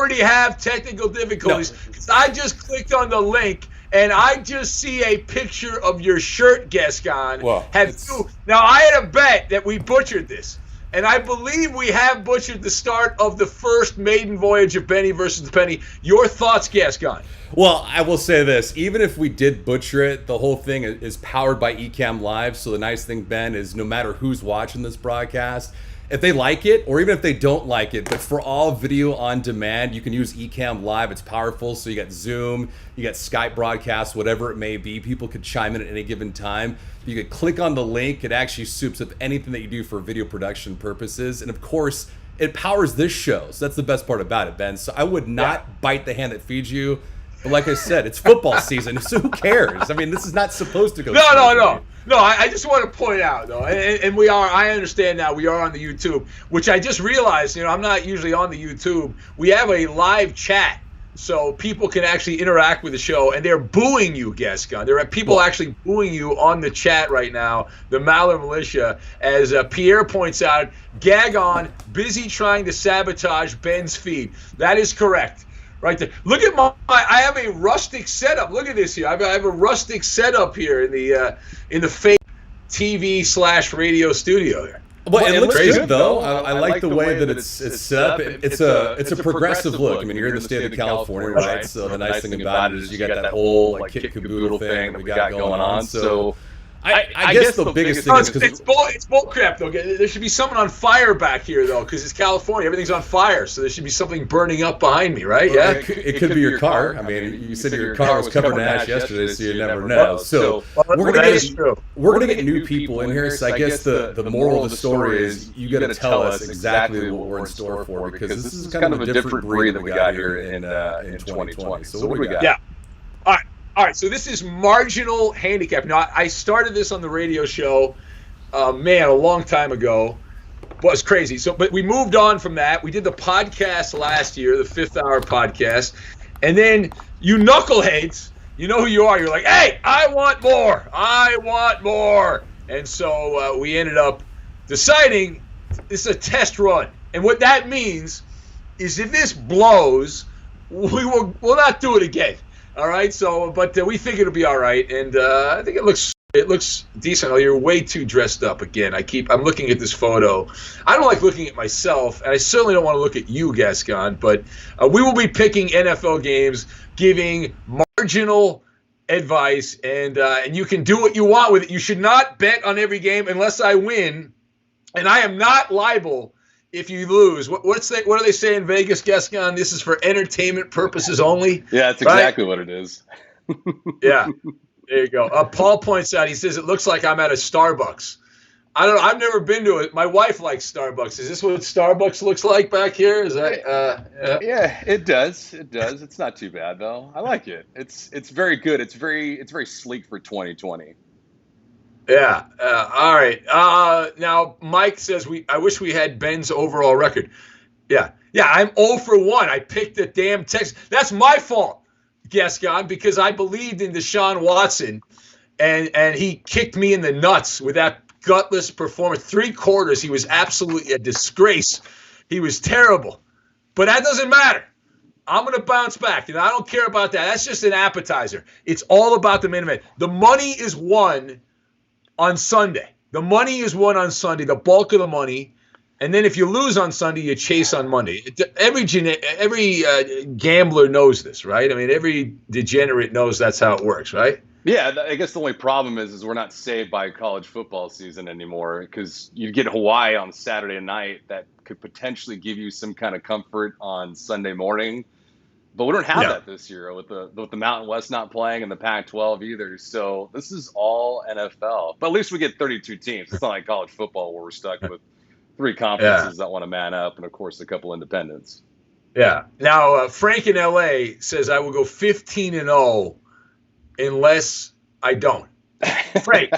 already have technical difficulties because I just clicked on the link and I just see a picture of your shirt, Gascon. Well, now, I had a bet that we butchered this, and I believe we have butchered the start of the first maiden voyage of Benny versus the Penny. Your thoughts, Gascon? Well, I will say this. Even if we did butcher it, the whole thing is powered by Ecamm Live. So the nice thing, Ben, is no matter who's watching this broadcast, if they like it, or even if they don't like it, but for all video on demand, you can use Ecamm Live. It's powerful. So you got Zoom, you got Skype broadcasts, whatever it may be. People could chime in at any given time. You could click on the link. It actually soups up anything that you do for video production purposes. And of course, it powers this show. So that's the best part about it, Ben. So I would not bite the hand that feeds you. But like I said, it's football season, so who cares? I mean, this is not supposed to go. No, I just want to point out, though, and we are, I understand now, we are on the YouTube, which I just realized, I'm not usually on the YouTube. We have a live chat, so people can actually interact with the show, and they're booing you, Gascon. There are people actually booing you on the chat right now, the Maller Militia, as Pierre points out, Gagon, busy trying to sabotage Ben's feed. That is correct. Right there. Look at I have a rustic setup. Look at this here. I have a rustic setup here in the fake TV/radio studio here. Well, it looks good though. I like the way that it's set up. It's a progressive look. I mean, you're in the state of California, right? So the nice thing about it is you got that whole like kit caboodle thing that we got going on. So I guess the biggest thing is because it's bull crap though. There should be someone on fire back here though, because it's California. Everything's on fire, so there should be something burning up behind me, right? Yeah, it could be your car. I mean, you said your car was covered in ash yesterday, so you never know. So we're gonna get new people in here. So I guess the moral of the story is you got to tell us exactly what we're in store for, because this is kind of a different breed that we got here in 2020. So what do we got? Yeah. All right, so this is marginal handicap. Now, I started this on the radio show, a long time ago. Well, it's crazy. But we moved on from that. We did the podcast last year, the 5th Hour podcast. And then you knuckleheads, you know who you are. You're like, hey, I want more. I want more. And so we ended up deciding this is a test run. And what that means is if this blows, we'll not do it again. All right, but we think it'll be all right, and I think it looks decent. Oh, you're way too dressed up again. I'm looking at this photo. I don't like looking at myself, and I certainly don't want to look at you, Gascon. But we will be picking NFL games, giving marginal advice, and you can do what you want with it. You should not bet on every game unless I win, and I am not liable if you lose. What do they say in Vegas, Gascon? This is for entertainment purposes only? Yeah, that's exactly what it is. Yeah, there you go. Paul points out, he says, it looks like I'm at a Starbucks. I don't know. I've never been to it. My wife likes Starbucks. Is this what Starbucks looks like back here? Is that? Yeah, it does. It does. It's not too bad, though. I like it. It's very good. It's very sleek for 2020. Yeah. All right. Now Mike says I wish we had Ben's overall record. Yeah. I'm 0 for 1. I picked the damn Texans. That's my fault, Gascon, because I believed in Deshaun Watson, and he kicked me in the nuts with that gutless performance. 3 quarters, he was absolutely a disgrace. He was terrible. But that doesn't matter. I'm going to bounce back, and I don't care about that. That's just an appetizer. It's all about the main event. The money is won on Sunday. The money is won on Sunday, the bulk of the money. And then if you lose on Sunday, you chase on Monday. Every gambler knows this, right? I mean, every degenerate knows that's how it works, right? Yeah, I guess the only problem is we're not saved by college football season anymore, because you get Hawaii on Saturday night that could potentially give you some kind of comfort on Sunday morning. But we don't have that this year with the Mountain West not playing and the Pac-12 either. So this is all NFL. But at least we get 32 teams. It's not like college football where we're stuck with 3 conferences that want to man up and, of course, a couple independents. Yeah. Now, Frank in L.A. says I will go 15-0 unless I don't. Frank,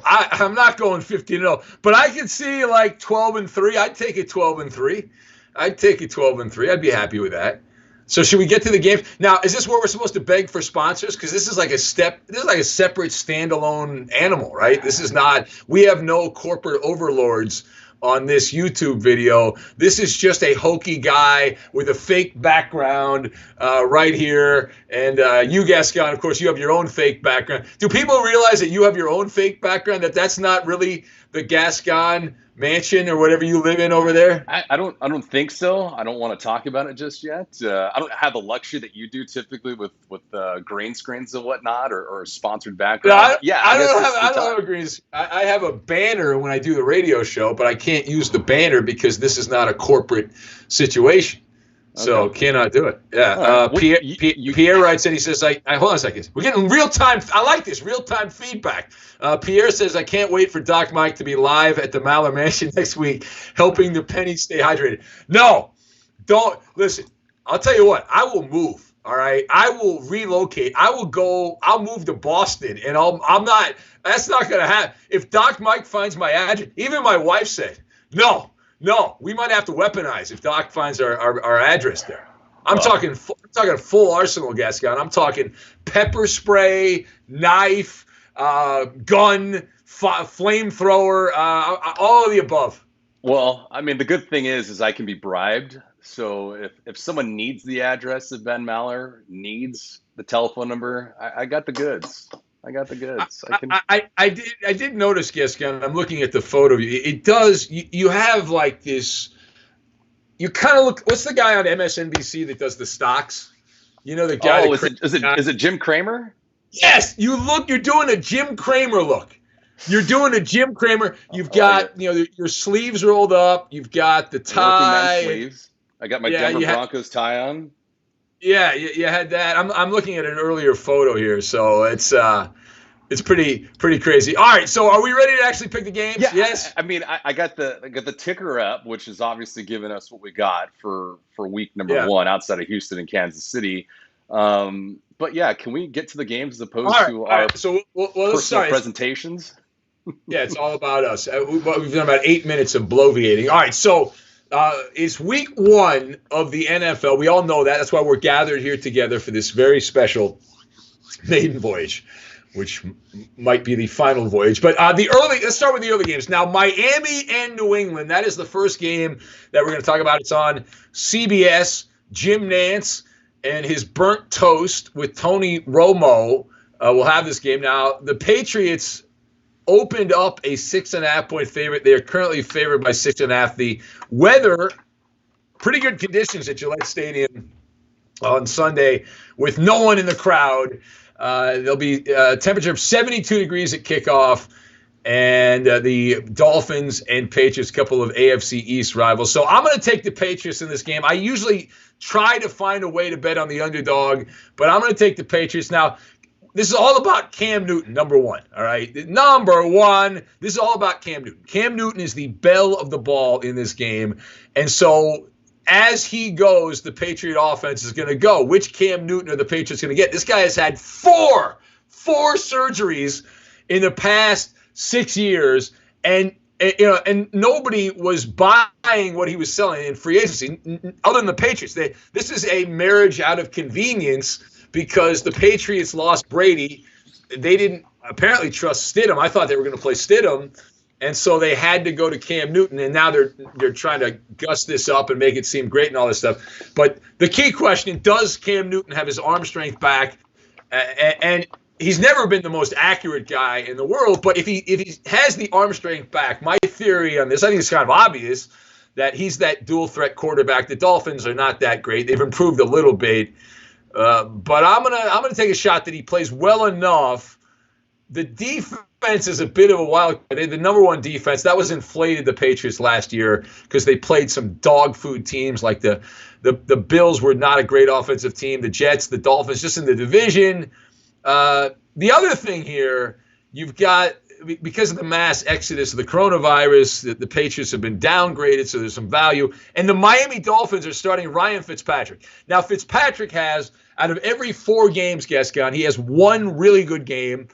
I'm not going 15-0. But I could see like 12-3. I'd take it 12-3. I'd be happy with that. So should we get to the game now? Is this where we're supposed to beg for sponsors? Because this is like a separate standalone animal, right? This is not. We have no corporate overlords on this YouTube video. This is just a hokey guy with a fake background right here. And you, Gascon, of course, you have your own fake background. Do people realize that you have your own fake background, that that's not really the Gascon mansion or whatever you live in over there? I don't think so. I don't want to talk about it just yet. I don't have the luxury that you do typically with green screens and whatnot, or sponsored background. I don't have a green screen. I have a banner when I do the radio show, but I can't use the banner because this is not a corporate situation. So cannot do it. Yeah. Pierre writes in. He says, "I hold on a second. We're getting real time. I like this real time feedback." Pierre says, "I can't wait for Doc Mike to be live at the Maller Mansion next week, helping the pennies stay hydrated." No, don't listen. I'll tell you what. I will move. All right. I will relocate. I'll move to Boston, and I'm not. That's not going to happen. If Doc Mike finds my address, even my wife said, no. No, we might have to weaponize if Doc finds our address there. I'm talking full arsenal, Gascon. I'm talking pepper spray, knife, gun, flamethrower, all of the above. Well, I mean, the good thing is I can be bribed. So if someone needs the address of Ben Maller, needs the telephone number, I got the goods. I got the goods. I did notice, Gascon. I'm looking at the photo of you. It does. You have like this. You kind of look. What's the guy on MSNBC that does the stocks? You know the guy. Oh, is it Jim Cramer? Yes, you look. You're doing a Jim Cramer look. You're doing a Jim Cramer. You've got your sleeves rolled up. You've got the tie. Working men's sleeves. I got my Denver Broncos tie on. Yeah, you had that. I'm looking at an earlier photo here, so it's pretty crazy. All right, so are we ready to actually pick the games? Yeah, yes. I mean, I got the ticker up, which is obviously giving us what we got for week number 1 outside of Houston and Kansas City. But yeah, can we get to the games as opposed to our so personal presentations? Yeah, it's all about us. We've done about 8 minutes of bloviating. All right, so. It's week 1 of the NFL. We all know that. That's why we're gathered here together for this very special maiden voyage, which might be the final voyage. But let's start with the early games. Now, Miami and New England, that is the first game that we're going to talk about. It's on CBS. Jim Nance and his burnt toast with Tony Romo will have this game. Now, the Patriots opened up a 6.5-point favorite. They are currently favored by 6.5. The weather, pretty good conditions at Gillette Stadium on Sunday with no one in the crowd. There'll be a temperature of 72 degrees at kickoff, and the Dolphins and Patriots, a couple of AFC East rivals. So I'm going to take the Patriots in this game. I usually try to find a way to bet on the underdog, but I'm going to take the Patriots. Now, this is all about Cam Newton, number 1, all right? Number 1, this is all about Cam Newton. Cam Newton is the belle of the ball in this game. And so as he goes, the Patriot offense is going to go. Which Cam Newton are the Patriots going to get? This guy has had four surgeries in the past 6 years, and nobody was buying what he was selling in free agency other than the Patriots. This is a marriage out of convenience, because the Patriots lost Brady. They didn't apparently trust Stidham. I thought they were going to play Stidham, and so they had to go to Cam Newton, and now they're trying to guss this up and make it seem great and all this stuff. But the key question, does Cam Newton have his arm strength back? And he's never been the most accurate guy in the world, but if he has the arm strength back, my theory on this, I think it's kind of obvious that he's that dual threat quarterback. The Dolphins are not that great. They've improved a little bit. But I'm gonna take a shot that he plays well enough. The defense is a bit of a wild card. They're the number 1 defense. That was inflated the Patriots last year because they played some dog food teams like the Bills were not a great offensive team. The Jets, the Dolphins, just in the division. The other thing here, you've got, because of the mass exodus of the coronavirus, the Patriots have been downgraded, so there's some value. And the Miami Dolphins are starting Ryan Fitzpatrick. Now, Fitzpatrick has, out of every 4 games, Gascon, he has 1 really good game,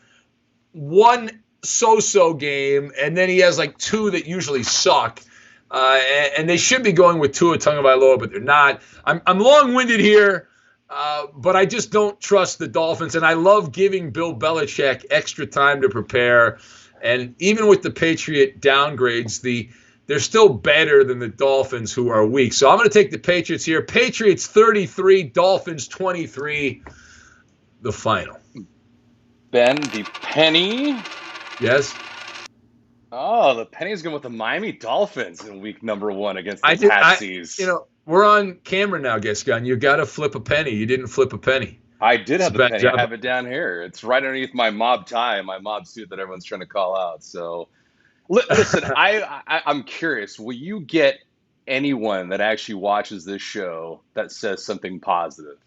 1 so-so game, and then he has like 2 that usually suck. And they should be going with Tua Tagovailoa, but they're not. I'm long-winded here. But I just don't trust the Dolphins, and I love giving Bill Belichick extra time to prepare. And even with the Patriot downgrades, the they're still better than the Dolphins, who are weak. So I'm going to take the Patriots here. Patriots 33, Dolphins 23, the final. Ben, the penny. Yes? Oh, the penny's going with the Miami Dolphins in week number 1 against the Patsies. We're on camera now, Gascon. You got to flip a penny. You didn't flip a penny. I did have the penny. Job. I have it down here. It's right underneath my mob tie, my mob suit that everyone's trying to call out. So, listen, I'm curious. Will you get anyone that actually watches this show that says something positive?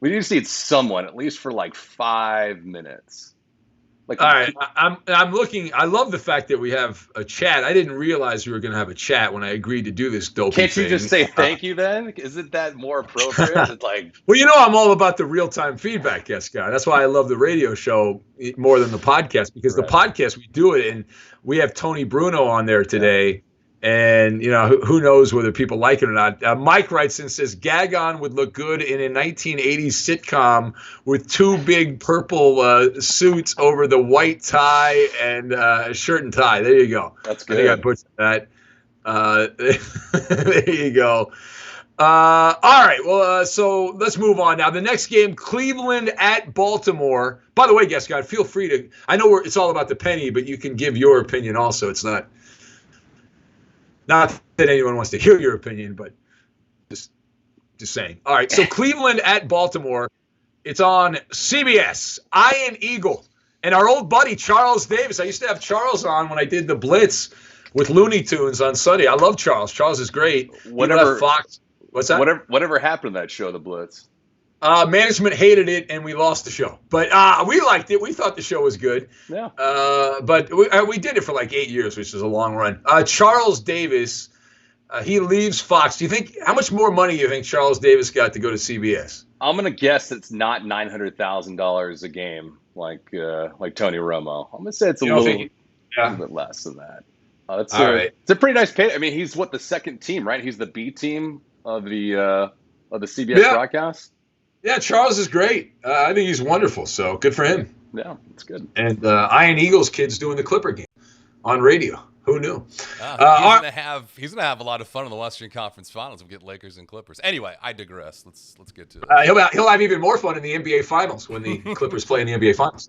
We need to see someone at least for like 5 minutes. All right, I'm looking. I love the fact that we have a chat. I didn't realize we were going to have a chat when I agreed to do this dopey thing. Can't you just say thank you then? Isn't that more appropriate? It's like, well, I'm all about the real-time feedback, Gascon. That's why I love the radio show more than the podcast, because the podcast, we do it, and we have Tony Bruno on there today. And, who knows whether people like it or not. Mike writes and says, Gascon would look good in a 1980s sitcom with 2 big purple suits over the white tie and shirt and tie. There you go. That's good. I think I butchered that. There you go. All right. Well, so let's move on now. The next game, Cleveland at Baltimore. By the way, Gascon, feel free to – I know it's all about the penny, but you can give your opinion also. It's not that anyone wants to hear your opinion, but just saying. All right, so Cleveland at Baltimore. It's on CBS. Iron Eagle. And our old buddy, Charles Davis. I used to have Charles on when I did the Blitz with Looney Tunes on Sunday. I love Charles. Charles is great. Whatever. Fox. What's that? Whatever happened to that show, the Blitz? Management hated it, and we lost the show. But we liked it. We thought the show was good. Yeah. But we did it for like 8 years, which is a long run. Charles Davis, he leaves Fox. How much more money do you think Charles Davis got to go to CBS? I'm gonna guess it's not $900,000 a game like Tony Romo. I'm gonna say it's a little bit less than that. It's a pretty nice pay. I mean, he's the second team, right? He's the B team of the CBS broadcast. Yeah, Charles is great. I think he's wonderful. So good for him. Yeah, it's good. And Iron Eagles kid's doing the Clipper game on radio. Who knew? He's gonna have a lot of fun in the Western Conference Finals. We'll get Lakers and Clippers. Anyway, I digress. Let's get to it. He'll have even more fun in the NBA Finals when the Clippers play in the NBA Finals.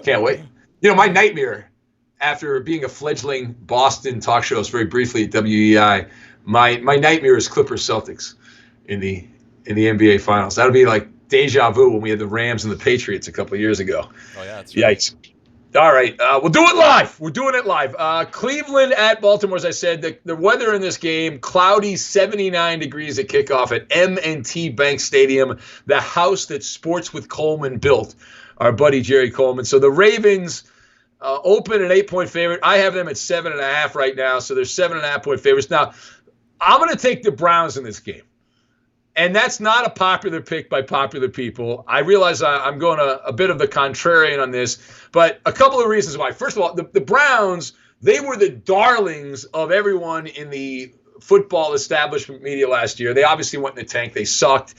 Can't wait. My nightmare after being a fledgling Boston talk show very briefly at WEI, my nightmare is Clippers Celtics in the NBA Finals. That'll be like deja vu when we had the Rams and the Patriots a couple of years ago. Oh yeah, that's right. Yikes. All right, we'll do it live. We're doing it live. Cleveland at Baltimore, as I said, the weather in this game, cloudy, 79 degrees at kickoff at M&T Bank Stadium, the house that Sports with Coleman built, our buddy Jerry Coleman. So the Ravens open an 8-point favorite. I have them at 7.5 right now, so they're 7.5-point favorites. Now, I'm going to take the Browns in this game. And that's not a popular pick by popular people. I realize I'm going a bit of the contrarian on this, but a couple of reasons why. First of all, the Browns, they were the darlings of everyone in the football establishment media last year. They obviously went in the tank. They sucked.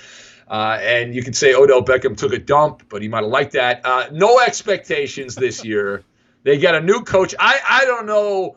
And you could say Odell Beckham took a dump, but he might have liked that. No expectations this year. They got a new coach. I don't know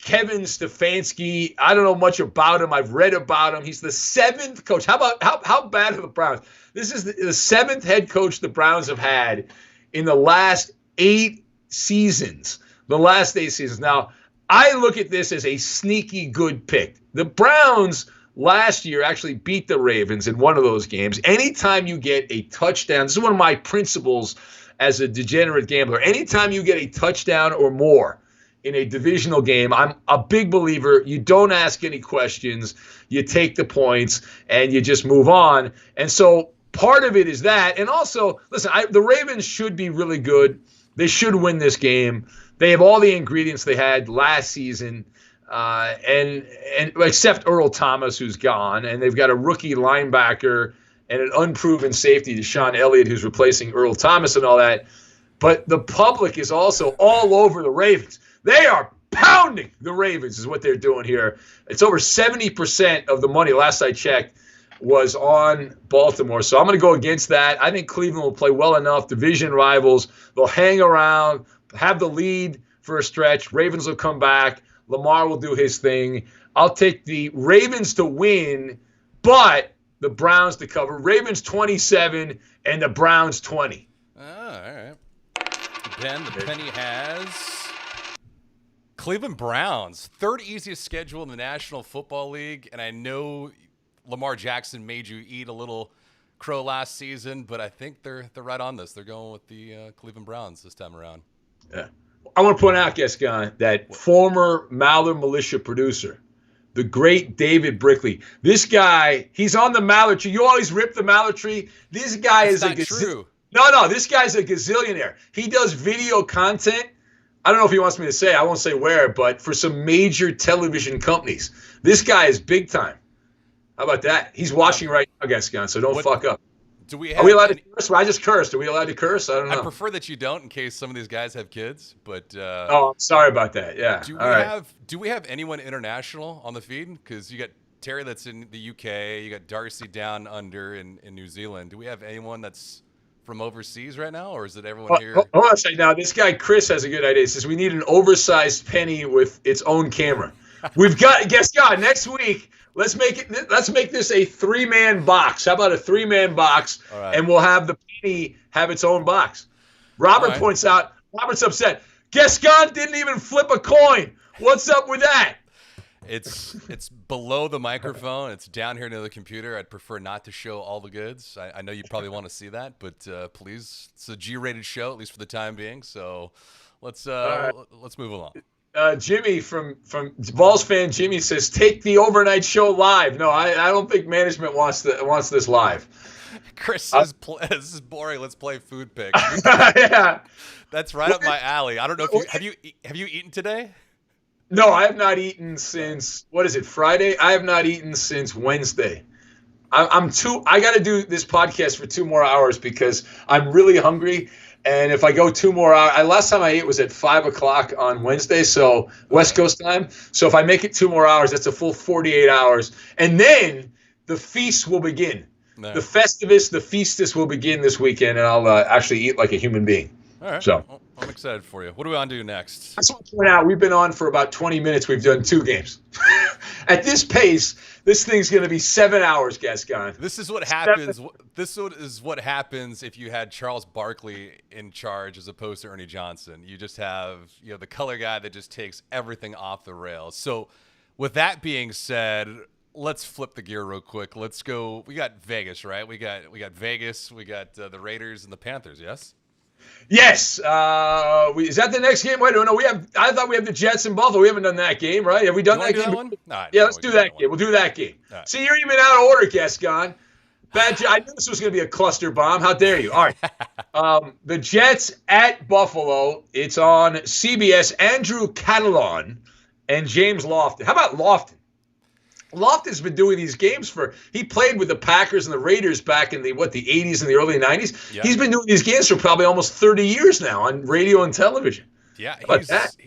Kevin Stefanski. I don't know much about him. I've read about him. He's the 7th coach. How bad are the Browns? This is the 7th head coach the Browns have had in the last 8 seasons. Now, I look at this as a sneaky good pick. The Browns last year actually beat the Ravens in one of those games. Anytime you get a touchdown, this is one of my principles as a degenerate gambler. Anytime you get a touchdown or more in a divisional game, I'm a big believer. You don't ask any questions. You take the points and you just move on. And so part of it is that. And also, listen, the Ravens should be really good. They should win this game. They have all the ingredients they had last season, and except Earl Thomas, who's gone. And they've got a rookie linebacker and an unproven safety, Deshaun Elliott, who's replacing Earl Thomas and all that. But the public is also all over the Ravens. They are pounding the Ravens is what they're doing here. It's over 70% of the money, last I checked, was on Baltimore. So I'm going to go against that. I think Cleveland will play well enough. Division rivals. They'll hang around, have the lead for a stretch. Ravens will come back. Lamar will do his thing. I'll take the Ravens to win, but the Browns to cover. Ravens 27 and the Browns 20. Oh, all right. Ben, the penny has Cleveland Browns, third easiest schedule in the National Football League, and I know Lamar Jackson made you eat a little crow last season, but I think they're right on this. They're going with the Cleveland Browns this time around. Yeah. I want to point out, Gascon, that former Maller Militia producer, the great David Brickley. This guy, he's on the Maller tree. You always rip the Maller tree. This guy is not true. No, this guy's a gazillionaire. He does video content. I don't know if he wants me to say, I won't say where, but for some major television companies. This guy is big time. How about that? He's watching right now, Gascon, so don't fuck up. Are we allowed to curse? Well, I just cursed. Are we allowed to curse? I don't know. I prefer that you don't in case some of these guys have kids, but I'm sorry about that. Yeah. Do we have anyone international on the feed? Because you got Terry that's in the UK, you got Darcy down under in New Zealand. Do we have anyone that's from overseas right now, or is it everyone here? Hold on a second. Now, this guy Chris has a good idea. He says we need an oversized penny with its own camera. We've got Gascon next week. Let's make this a 3-man box. How about a 3-man box? Right. And we'll have the penny have its own box. Robert points out, Robert's upset. Gascon didn't even flip a coin. What's up with that? It's below the microphone. It's down here near the computer. I'd prefer not to show all the goods. I know you probably want to see that, but please, it's a G-rated show, at least for the time being. So let's move along. Jimmy from Vols fan Jimmy says, take the overnight show live. No, I don't think management wants this live. Chris says, this is boring. Let's play food picks. Yeah. That's right up my alley. I don't know if have you eaten today? No, I have not eaten since, what is it, Friday? I have not eaten since Wednesday. I got to do this podcast for 2 more hours because I'm really hungry. And if I go 2 more hours, last time I ate was at 5 o'clock on Wednesday, so West Coast time. So if I make it 2 more hours, that's a full 48 hours. And then the feast will begin. No. The Festivus, the Feastus will begin this weekend, and I'll actually eat like a human being. All right. So I'm excited for you. What do we want to do next? I just want to point out, we've been on for about 20 minutes. We've done 2 games. At this pace, this thing's going to be 7 hours, Gascon. This is what happens. This is what happens if you had Charles Barkley in charge as opposed to Ernie Johnson. You just have the color guy that just takes everything off the rails. So with that being said, let's flip the gear real quick. Let's go. We got Vegas, right? We got Vegas. We got the Raiders and the Panthers. Yes. Yes. Is that the next game? Wait, no. I thought we have the Jets and Buffalo. We haven't done that game, right? Have we done that game? That one? No, yeah, let's do that game. We'll do that game. Right. See, you're even out of order, Gascon. I knew this was going to be a cluster bomb. How dare you? All right. The Jets at Buffalo. It's on CBS. Andrew Catalon and James Lofton. How about Lofton? Lofton's been doing these games he played with the Packers and the Raiders back in the 80s and the early 90s. Yep. He's been doing these games for probably almost 30 years now on radio and television. Yeah,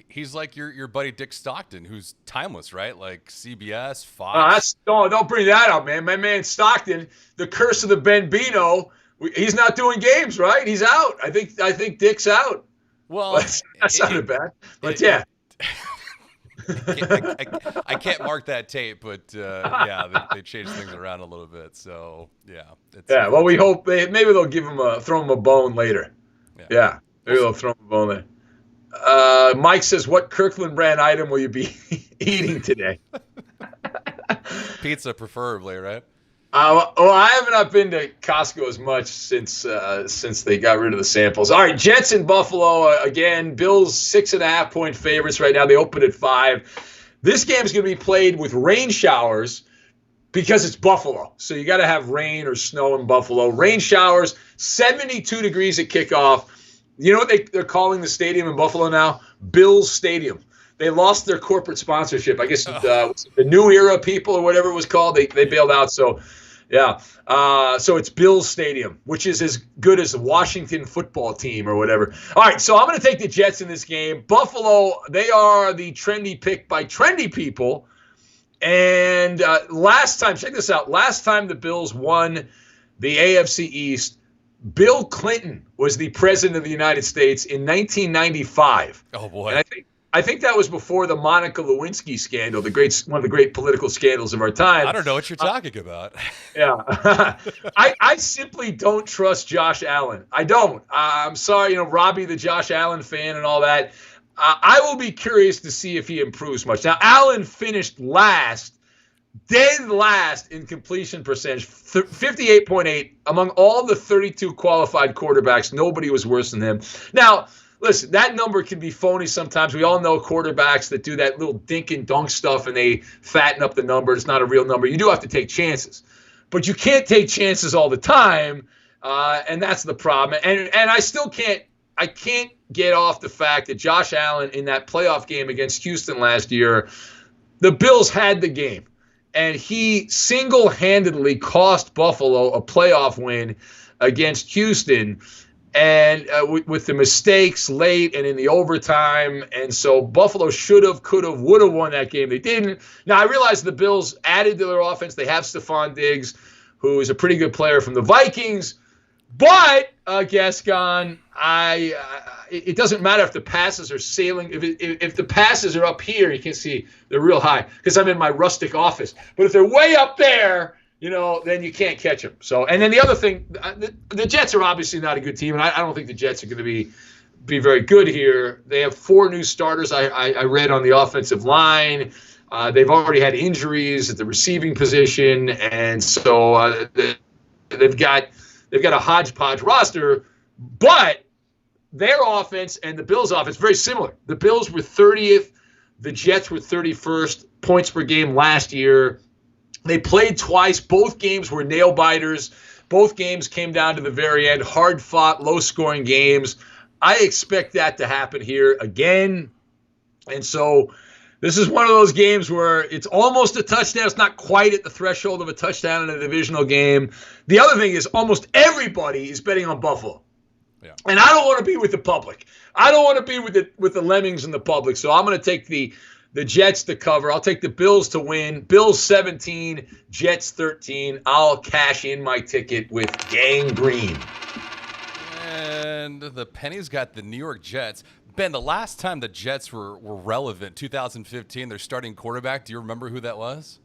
he's like your buddy Dick Stockton, who's timeless, right? Like CBS, Fox. Don't bring that up, man. My man Stockton, the curse of the Bambino, he's not doing games, right? He's out. I think Dick's out. Well, that sounded bad, but yeah. I can't mark that tape, but they changed things around a little bit. So well, we hope maybe they'll throw him a bone later. Yeah, maybe they'll throw him a bone later. Mike says, "What Kirkland brand item will you be eating today?" Pizza, preferably, right? I have not been to Costco as much since they got rid of the samples. All right, Jets in Buffalo again. Bills 6.5-point favorites right now. They open at 5. This game is going to be played with rain showers because it's Buffalo. So you got to have rain or snow in Buffalo. Rain showers, 72 degrees at kickoff. You know what they're calling the stadium in Buffalo now? Bills Stadium. They lost their corporate sponsorship. I guess the New Era people or whatever it was called. They bailed out. So. Yeah. So it's Bills Stadium, which is as good as the Washington football team or whatever. All right. So I'm going to take the Jets in this game. Buffalo, they are the trendy pick by trendy people. And last time, check this out. Last time the Bills won the AFC East, Bill Clinton was the president of the United States in 1995. Oh, boy. And I think that was before the Monica Lewinsky scandal, one of the great political scandals of our time. I don't know what you're talking about. Yeah. I simply don't trust Josh Allen. I don't. I'm sorry, Robbie, the Josh Allen fan and all that. I will be curious to see if he improves much. Now, Allen finished dead last in completion percentage, 58.8. Among all the 32 qualified quarterbacks, nobody was worse than him. Now, listen, that number can be phony sometimes. We all know quarterbacks that do that little dink and dunk stuff and they fatten up the number. It's not a real number. You do have to take chances. But you can't take chances all the time, and that's the problem. And I still can't get off the fact that Josh Allen in that playoff game against Houston last year, the Bills had the game. And he single-handedly cost Buffalo a playoff win against Houston, and with the mistakes late and in the overtime. And so Buffalo should have, could have, would have won that game. They didn't. Now, I realize the Bills added to their offense. They have Stephon Diggs, who is a pretty good player from the Vikings. But, Gascon, it doesn't matter if the passes are sailing. If the passes are up here, you can see they're real high because I'm in my rustic office. But if they're way up there, then you can't catch them. So, and then the other thing, the Jets are obviously not a good team, and I don't think the Jets are going to be very good here. They have 4 new starters. I read on the offensive line. They've already had injuries at the receiving position, and so they've got a hodgepodge roster, but their offense and the Bills' offense very similar. The Bills were 30th. The Jets were 31st points per game last year. They played twice. Both games were nail-biters. Both games came down to the very end. Hard-fought, low-scoring games. I expect that to happen here again. And so this is one of those games where it's almost a touchdown. It's not quite at the threshold of a touchdown in a divisional game. The other thing is almost everybody is betting on Buffalo. Yeah. And I don't want to be with the public. I don't want to be with the lemmings and the public. So I'm going to take the Jets to cover. I'll take the Bills to win. Bills 17, Jets 13. I'll cash in my ticket with Gang Green. And the pennies got the New York Jets. Ben, the last time the Jets were relevant, 2015, their starting quarterback, do you remember who that was?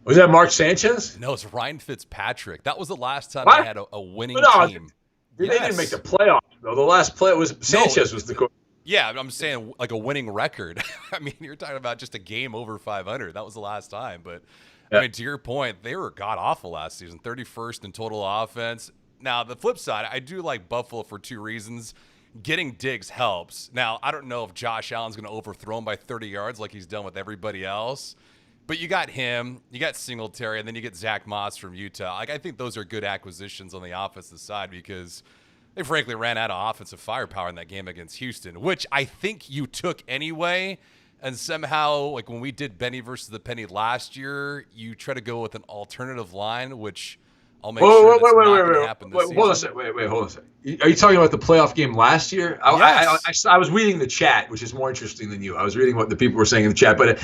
Was that Mark Sanchez? No, it's Ryan Fitzpatrick. That was the last time what? they had a winning team. They didn't make the playoffs, though. The last play was Sanchez was the quarterback. Yeah, I'm saying like a winning record. I mean, you're talking about just a game over 500. That was the last time. But, yeah. I mean, to your point, they were god-awful last season, 31st in total offense. Now, the flip side, I do like Buffalo for 2 reasons. Getting Diggs helps. Now, I don't know if Josh Allen's going to overthrow him by 30 yards like he's done with everybody else. But you got him, you got Singletary, and then you get Zach Moss from Utah. Like, I think those are good acquisitions on the offensive side because they frankly ran out of offensive firepower in that game against Houston, which I think you took anyway. And somehow, like when we did Benny versus the Penny last year, you try to go with an alternative line, which I'll make sure that's not going to happen this season. Hold on a second. Hold on a second. Are you talking about the playoff game last year? Yes. I was reading the chat, which is more interesting than you. I was reading what the people were saying in the chat, but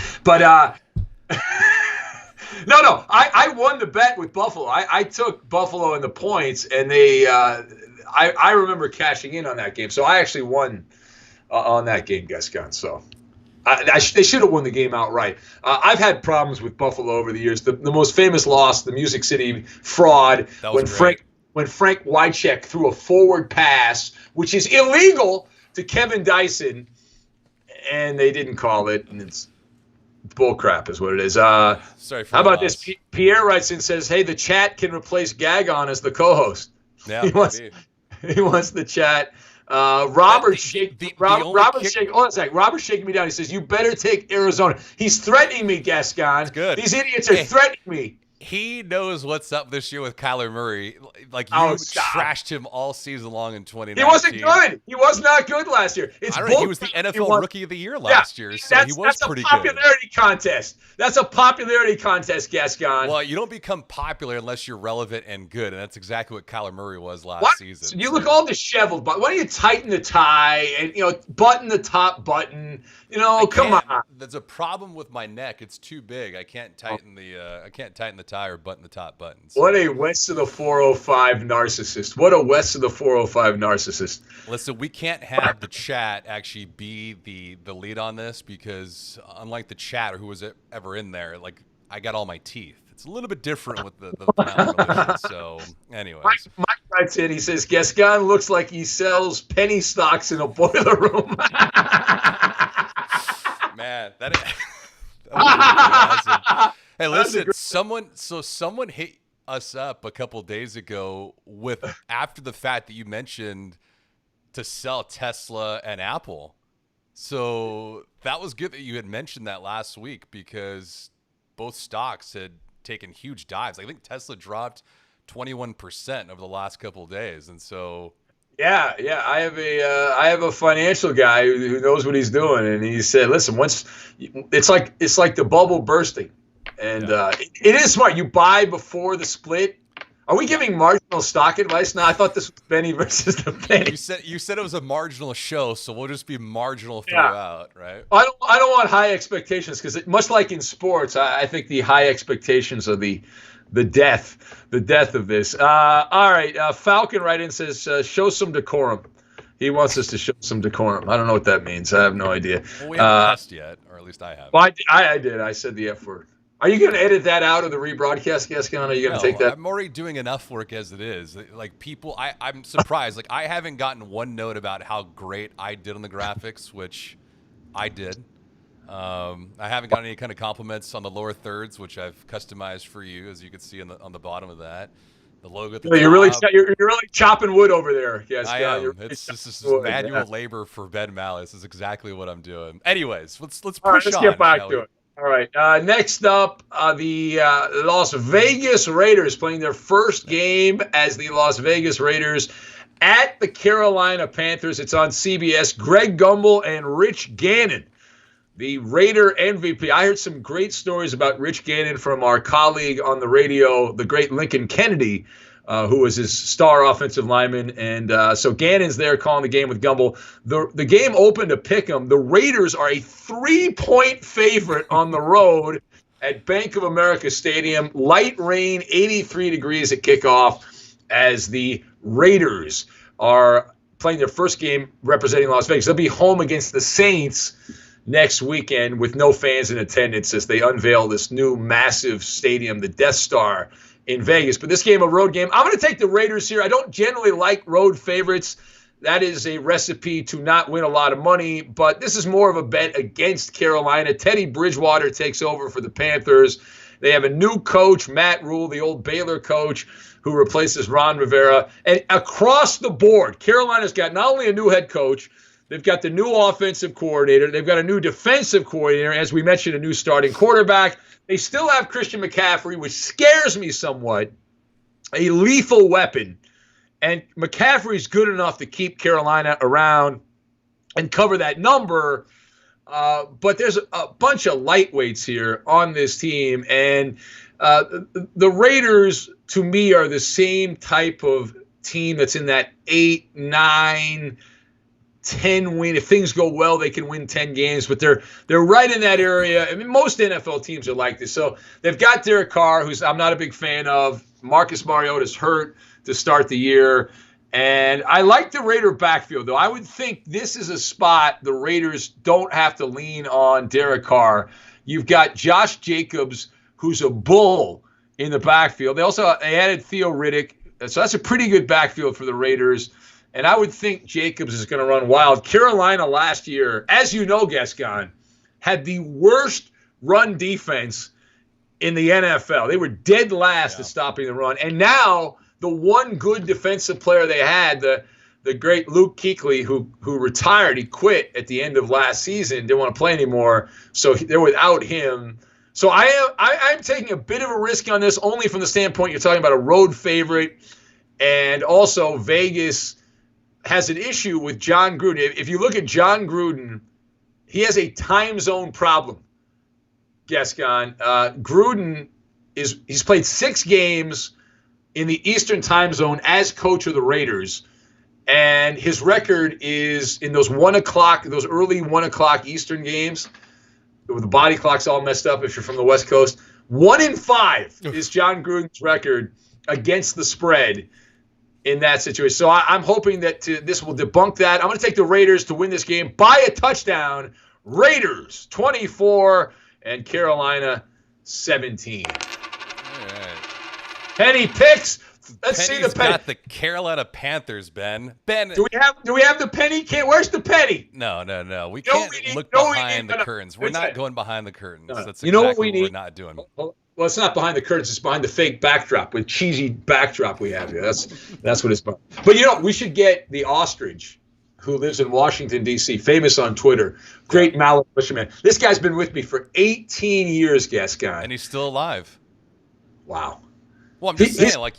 no. I won the bet with Buffalo. I took Buffalo in the points, and they. I remember cashing in on that game, so I actually won on that game, Gascon. So they should have won the game outright. I've had problems with Buffalo over the years. The most famous loss, the Music City fraud, when Frank Wycheck threw a forward pass, which is illegal, to Kevin Dyson, and they didn't call it, and it's bull crap is what it is. Sorry for how about loss. this? Pierre writes in and says, hey, the chat can replace Gagon as the co-host. Yeah, he wants the chat. Robert's shaking me down. He says, you better take Arizona. He's threatening me, Gascon. That's good. These idiots are threatening me. He knows what's up this year with Kyler Murray. Like, you trashed him all season long in 2019. He wasn't good. He was not good last year. He was the NFL Rookie of the Year last year, so he was pretty good. That's a popularity contest. That's a popularity contest, Gascon. Well, you don't become popular unless you're relevant and good, and that's exactly what Kyler Murray was last season. So you look all disheveled, but why don't you tighten the tie and button the top button? Come on. There's a problem with my neck. It's too big. I can't tighten the tie or button the top button. So. What a West of the 405 narcissist. What a West of the 405 narcissist. Listen, we can't have the chat actually be the lead on this because unlike the chat or who was ever in there, like I got all my teeth. It's a little bit different with the malnutrition. So, anyways. Mike writes in, he says, Gascon looks like he sells penny stocks in a boiler room. Man, that would be awesome. Hey, listen, someone hit us up a couple days ago with after the fact that you mentioned to sell Tesla and Apple. So that was good that you had mentioned that last week because both stocks had taken huge dives. I think Tesla dropped 21% over the last couple of days, and so yeah. I have a financial guy who knows what he's doing, and he said, "Listen, once it's like the bubble bursting, and it is smart. You buy before the split." Are we giving marginal stock advice now? I thought this was Benny versus the penny. You said it was a marginal show, so we'll just be marginal throughout, right? I don't want high expectations because much like in sports, I think the high expectations are the death of this. All right, Falcon right in says show some decorum. He wants us to show some decorum. I don't know what that means. I have no idea. Well, we haven't cussed yet, or at least I have. Well, I did. I said the F word. Are you going to edit that out of the rebroadcast, Gascon? Are you going to take that? I'm already doing enough work as it is. Like people, I'm surprised. Like I haven't gotten one note about how great I did on the graphics, which I did. I haven't gotten any kind of compliments on the lower thirds, which I've customized for you, as you can see on the bottom of that. The logo at the top. You're really chopping wood over there. Yes, I am. This is manual labor for Ben Malice. Is exactly what I'm doing. Anyways, let's push on. Let's get back to it. All right. Next up, the Las Vegas Raiders playing their first game as the Las Vegas Raiders at the Carolina Panthers. It's on CBS. Greg Gumbel and Rich Gannon, the Raider MVP. I heard some great stories about Rich Gannon from our colleague on the radio, the great Lincoln Kennedy, who was his star offensive lineman. And so Gannon's there calling the game with Gumbel. The game opened to pick 'em. The Raiders are a 3-point favorite on the road at Bank of America Stadium. Light rain, 83 degrees at kickoff as the Raiders are playing their first game representing Las Vegas. They'll be home against the Saints next weekend with no fans in attendance as they unveil this new massive stadium, the Death Star, in Vegas. But this game, a road game, I'm going to take the Raiders here. I don't generally like road favorites. That is a recipe to not win a lot of money, but this is more of a bet against Carolina. Teddy Bridgewater takes over for the Panthers. They have a new coach, Matt Rule, the old Baylor coach, who replaces Ron Rivera. And across the board, Carolina's got not only a new head coach, they've got the new offensive coordinator, they've got a new defensive coordinator, as we mentioned, a new starting quarterback. They still have Christian McCaffrey, which scares me somewhat, a lethal weapon. And McCaffrey's good enough to keep Carolina around and cover that number. But there's a bunch of lightweights here on this team. And the Raiders, to me, are the same type of team that's in that 8, 9, 10 win. If things go well, they can win 10 games, but they're right in that area. I mean, most NFL teams are like this. So they've got Derek Carr, who's I'm not a big fan of. Marcus Mariota's hurt to start the year. And I like the Raider backfield, though. I would think this is a spot the Raiders don't have to lean on Derek Carr. You've got Josh Jacobs, who's a bull in the backfield. They added Theo Riddick. So that's a pretty good backfield for the Raiders. And I would think Jacobs is going to run wild. Carolina last year, as you know, Gascon, had the worst run defense in the NFL. They were dead last at stopping the run. And now the one good defensive player they had, the great Luke Kuechly, who retired, he quit at the end of last season, didn't want to play anymore. So they're without him. So I'm taking a bit of a risk on this, only from the standpoint you're talking about a road favorite. And also Vegas has an issue with John Gruden. If you look at John Gruden, he has a time zone problem, Gascon. Gruden he's played 6 games in the Eastern time zone as coach of the Raiders, and his record is in those early 1 o'clock Eastern games, with the body clock's all messed up if you're from the West Coast, 1-5 is John Gruden's record against the spread in that situation. So I'm hoping that this will debunk that. I'm going to take the Raiders to win this game by a touchdown. Raiders 24 and Carolina 17. All right. Penny picks. Let's see the penny. Got the Carolina Panthers, Ben. Ben, do we have the penny? Where's the penny? No. We can't look behind the curtains. We're not going behind the curtains. No. That's You know exactly what we need? We're not doing. Well, it's not behind the curtains. It's behind the fake backdrop, with cheesy backdrop we have here. That's what it's behind. But we should get the ostrich, who lives in Washington, D.C., famous on Twitter. Great mallet fisherman. This guy's been with me for 18 years, Gascon. And he's still alive. Wow. Well, I'm just saying,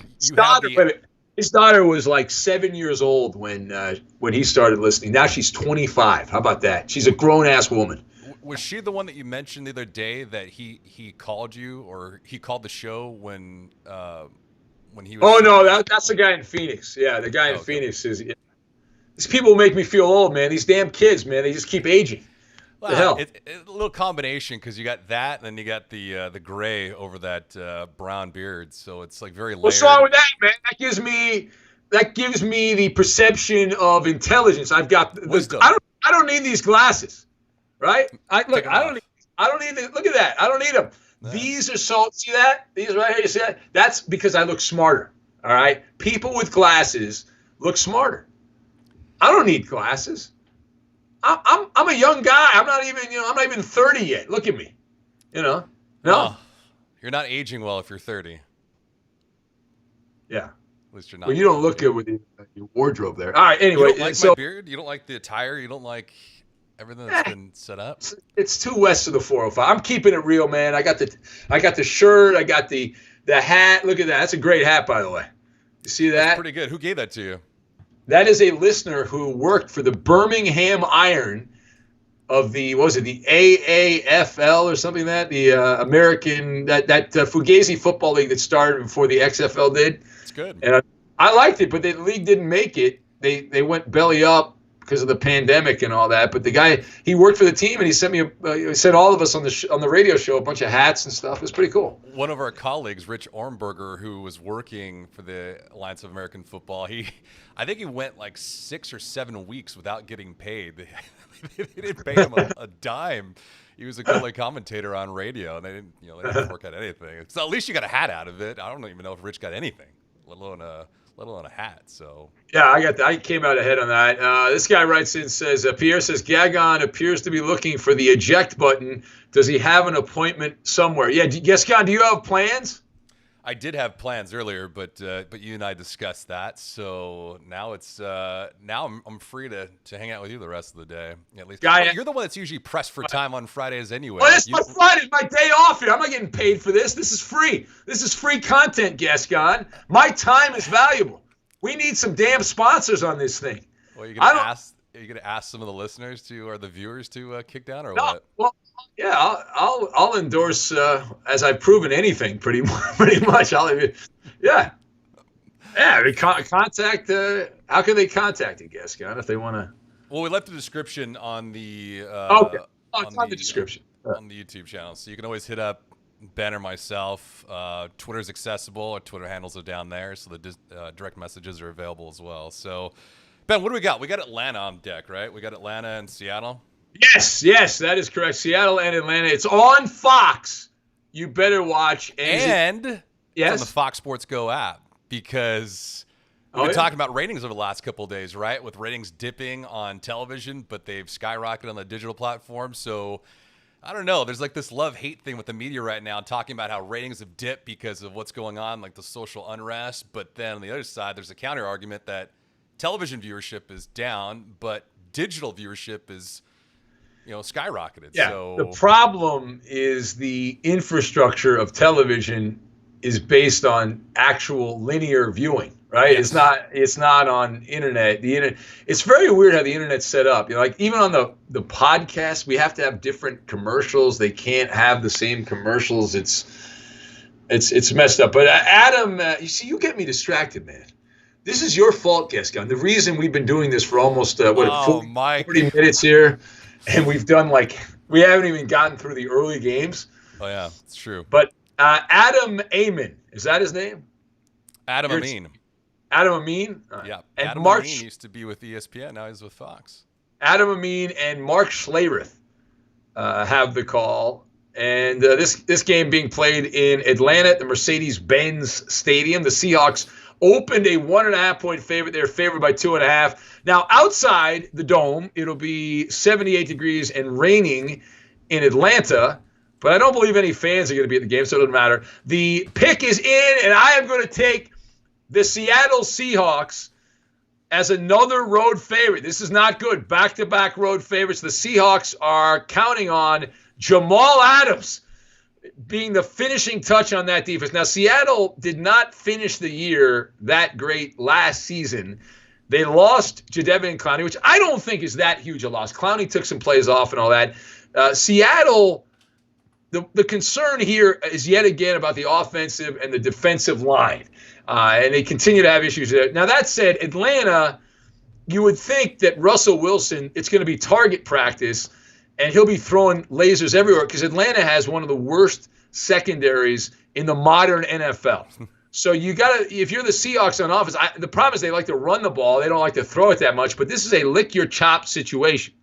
his daughter was like 7 years old when he started listening. Now she's 25. How about that? She's a grown-ass woman. Was she the one that you mentioned the other day that he called you, or he called the show when he was? Oh no, that's the guy in Phoenix. Yeah, the guy in Phoenix is. Yeah. These people make me feel old, man. These damn kids, man, they just keep aging. Well, the hell? It's a little combination, because you got that, and then you got the gray over that brown beard, so it's like very layered. What's wrong with that, man? That gives me the perception of intelligence. I've got Wisdom. I don't need these glasses, right? I don't need. Look at that. I don't need them. No. These are see that? These right here. You see that? That's because I look smarter. All right. People with glasses look smarter. I don't need glasses. I'm a young guy. I'm not even 30 yet. Look at me. No. You're not aging well if you're 30. Yeah. At least you're not. Well, you don't look good with your wardrobe there. All right. Anyway, you don't like my beard. You don't like the attire. You don't like everything that's been set up. It's too west of the 405. I'm keeping it real, man. I got the shirt. I got the hat. Look at that. That's a great hat, by the way. You see that? That's pretty good. Who gave that to you? That is a listener who worked for the Birmingham Iron of the AAFL or something like that, the American that Fugazi football league that started before the XFL did. It's good. And I liked it, but the league didn't make it. They went belly up because of the pandemic and all that. But the guy, he worked for the team, and he sent me he sent all of us on the radio show a bunch of hats and stuff. It was pretty cool. One of our colleagues, Rich Ornberger, who was working for the Alliance of American Football, I think he went like 6 or 7 weeks without getting paid. They didn't pay him a dime. He was a color commentator on radio, and they didn't work out anything. So at least you got a hat out of it. I don't even know if Rich got anything, let alone a hat. So yeah, I came out ahead on that. This guy writes in, says Pierre says Gascon appears to be looking for the eject button. Does he have an appointment somewhere? Yeah, Gascon, do you have plans? I did have plans earlier, but you and I discussed that. So now I'm free to hang out with you the rest of the day. At least you're the one that's usually pressed for time on Fridays anyway. Well, this is my Friday, my day off here. I'm not getting paid for this. This is free. This is free content, Gascon. My time is valuable. We need some damn sponsors on this thing. Well, are you gonna ask some of the listeners or the viewers to kick down, or what? Well, yeah, I'll endorse as I've proven anything pretty much. Yeah. Contact. How can they contact you, Gascon, if they want to? Well, we left the description on the. It's on the description on the YouTube channel, so you can always hit up Ben or myself. Twitter's accessible. Our Twitter handles are down there, so the direct messages are available as well. So, Ben, what do we got? We got Atlanta on deck, right? We got Atlanta and Seattle. Yes, that is correct. Seattle and Atlanta. It's on Fox. You better watch. And it's on the Fox Sports Go app, because we've been talking about ratings over the last couple of days, right? With ratings dipping on television, but they've skyrocketed on the digital platform. So I don't know. There's like this love-hate thing with the media right now, talking about how ratings have dipped because of what's going on, like the social unrest. But then on the other side, there's a counter argument that television viewership is down, but digital viewership is skyrocketed. Yeah. So the problem is the infrastructure of television is based on actual linear viewing, right? Yes. It's not on internet. The internet. It's very weird how the internet's set up. Like even on the podcast, we have to have different commercials. They can't have the same commercials. It's messed up. But Adam, you get me distracted, man. This is your fault, Gascon. The reason we've been doing this for almost 40 minutes here. And we've done we haven't even gotten through the early games. Oh yeah, it's true. But Adam Amin. Is that his name? Adam Amin. Adam Amin? Yeah. And Adam Mark Amin used to be with ESPN. Now he's with Fox. Adam Amin and Mark Schlereth have the call. And this game being played in Atlanta at the Mercedes-Benz Stadium. The Seahawks opened a 1.5-point favorite. They're favored by 2.5. Now, outside the dome, it'll be 78 degrees and raining in Atlanta. But I don't believe any fans are going to be at the game, so it doesn't matter. The pick is in, and I am going to take the Seattle Seahawks as another road favorite. This is not good. Back-to-back road favorites. The Seahawks are counting on Jamal Adams being the finishing touch on that defense. Now, Seattle did not finish the year that great last season. They lost Jadeveon Clowney, which I don't think is that huge a loss. Clowney took some plays off and all that. Seattle, the concern here is yet again about the offensive and the defensive line. And they continue to have issues there. Now, that said, Atlanta, you would think that Russell Wilson, it's going to be target practice, and he'll be throwing lasers everywhere because Atlanta has one of the worst secondaries in the modern NFL. So you got to, if you're the Seahawks on offense, the problem is they like to run the ball. They don't like to throw it that much, but this is a lick your chop situation.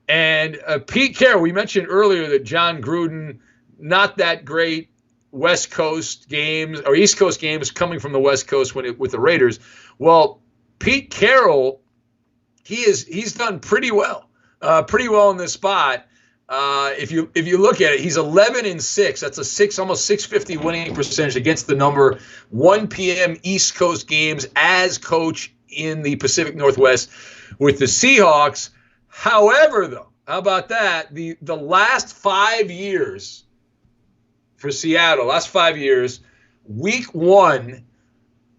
And Pete Carroll, we mentioned earlier that John Gruden, not that great West Coast games or East Coast games coming from the West Coast with the Raiders. Well, Pete Carroll, he's done pretty well in this spot. If you look at it, he's 11-6. That's almost 650 winning percentage against the number 1 p.m. East Coast games as coach in the Pacific Northwest with the Seahawks. However, though, how about that? The last 5 years for Seattle, week 1,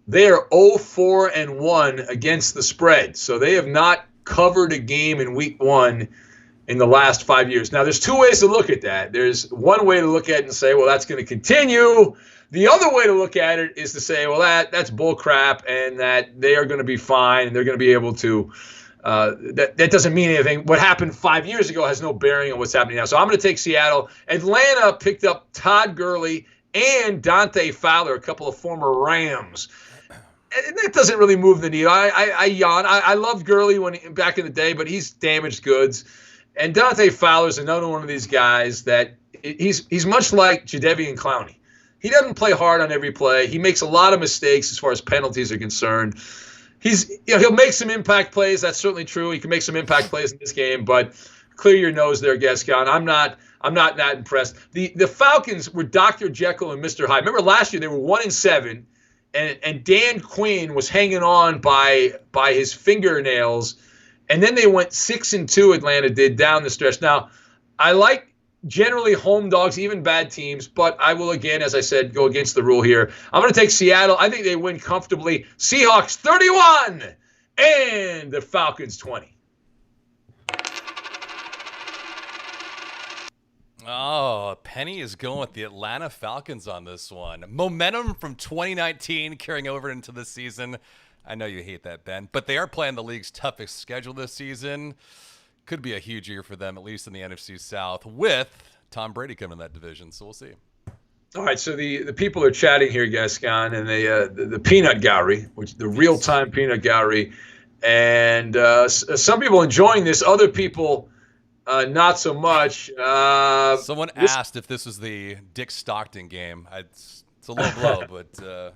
they are 0-4-1 against the spread. So they have not covered a game in week 1 in the last 5 years. Now, there's two ways to look at that. There's one way to look at it and say, well, that's going to continue. The other way to look at it is to say, well, that's bull crap and that they are going to be fine and they're going to be able to that doesn't mean anything. What happened 5 years ago has no bearing on what's happening now. So I'm going to take Seattle. Atlanta picked up Todd Gurley and Dante Fowler, a couple of former Rams. And that doesn't really move the needle. I yawn. I loved Gurley back in the day, but he's damaged goods. And Dante Fowler's another one of these guys that he's much like Jadeveon Clowney. He doesn't play hard on every play. He makes a lot of mistakes as far as penalties are concerned. He'll make some impact plays. That's certainly true. He can make some impact plays in this game, but clear your nose there, Gascon. I'm not that impressed. The Falcons were Dr. Jekyll and Mr. Hyde. Remember last year they were 1-7, and Dan Quinn was hanging on by his fingernails, and then they went 6-2. Atlanta did down the stretch. Now, I like generally home dogs, even bad teams, but I will again, as I said, go against the rule here. I'm going to take Seattle. I think they win comfortably. Seahawks 31 and the Falcons 20. Oh, Penny is going with the Atlanta Falcons on this one. Momentum from 2019 carrying over into the season. I know you hate that, Ben, but they are playing the league's toughest schedule this season. Could be a huge year for them, at least in the NFC South, with Tom Brady coming in that division. So we'll see. All right, so the people are chatting here, Gascon, and the peanut gallery, the real-time peanut gallery, and some people enjoying this, other people not so much. Someone asked if this was the Dick Stockton game. It's a low blow, but.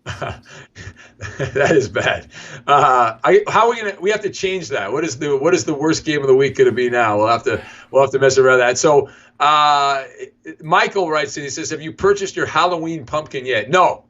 That is bad. How are we gonna? We have to change that. What is the worst game of the week going to be now? We'll have to mess around that. So Michael writes in. He says, "Have you purchased your Halloween pumpkin yet?" No.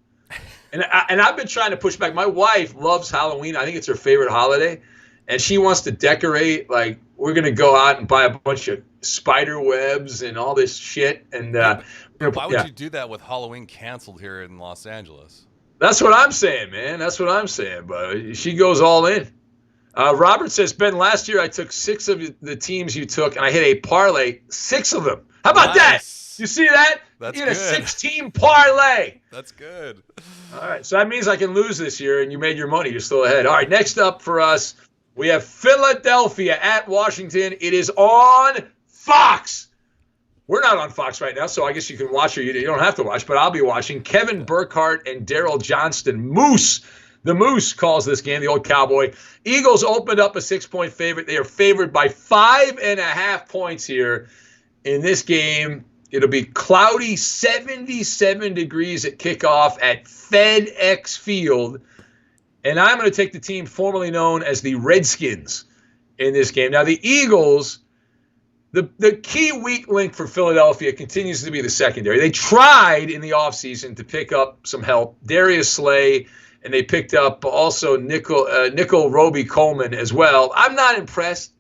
And I've been trying to push back. My wife loves Halloween. I think it's her favorite holiday, and she wants to decorate. Like we're going to go out and buy a bunch of spider webs and all this shit. And why would you do that with Halloween canceled here in Los Angeles? That's what I'm saying, man. That's what I'm saying, but she goes all in. Robert says, Ben, last year I took 6 of the teams you took, and I hit a parlay, 6 of them. How about that? You see that? That's you good. A 6-team parlay. That's good. All right, so that means I can lose this year, and you made your money. You're still ahead. All right, next up for us, we have Philadelphia at Washington. It is on Fox. we're not on Fox right now, so I guess you can watch or you don't have to watch, but I'll be watching. Kevin Burkhardt and Daryl Johnston. The Moose calls this game, the old Cowboy. Eagles opened up a 6-point favorite. They are favored by 5.5 points here in this game. It'll be cloudy, 77 degrees at kickoff at FedEx Field. And I'm going to take the team formerly known as the Redskins in this game. Now, the Eagles, the key weak link for Philadelphia continues to be the secondary. They tried in the offseason to pick up some help. Darius Slay, and they picked up also Nickel Roby Coleman as well. I'm not impressed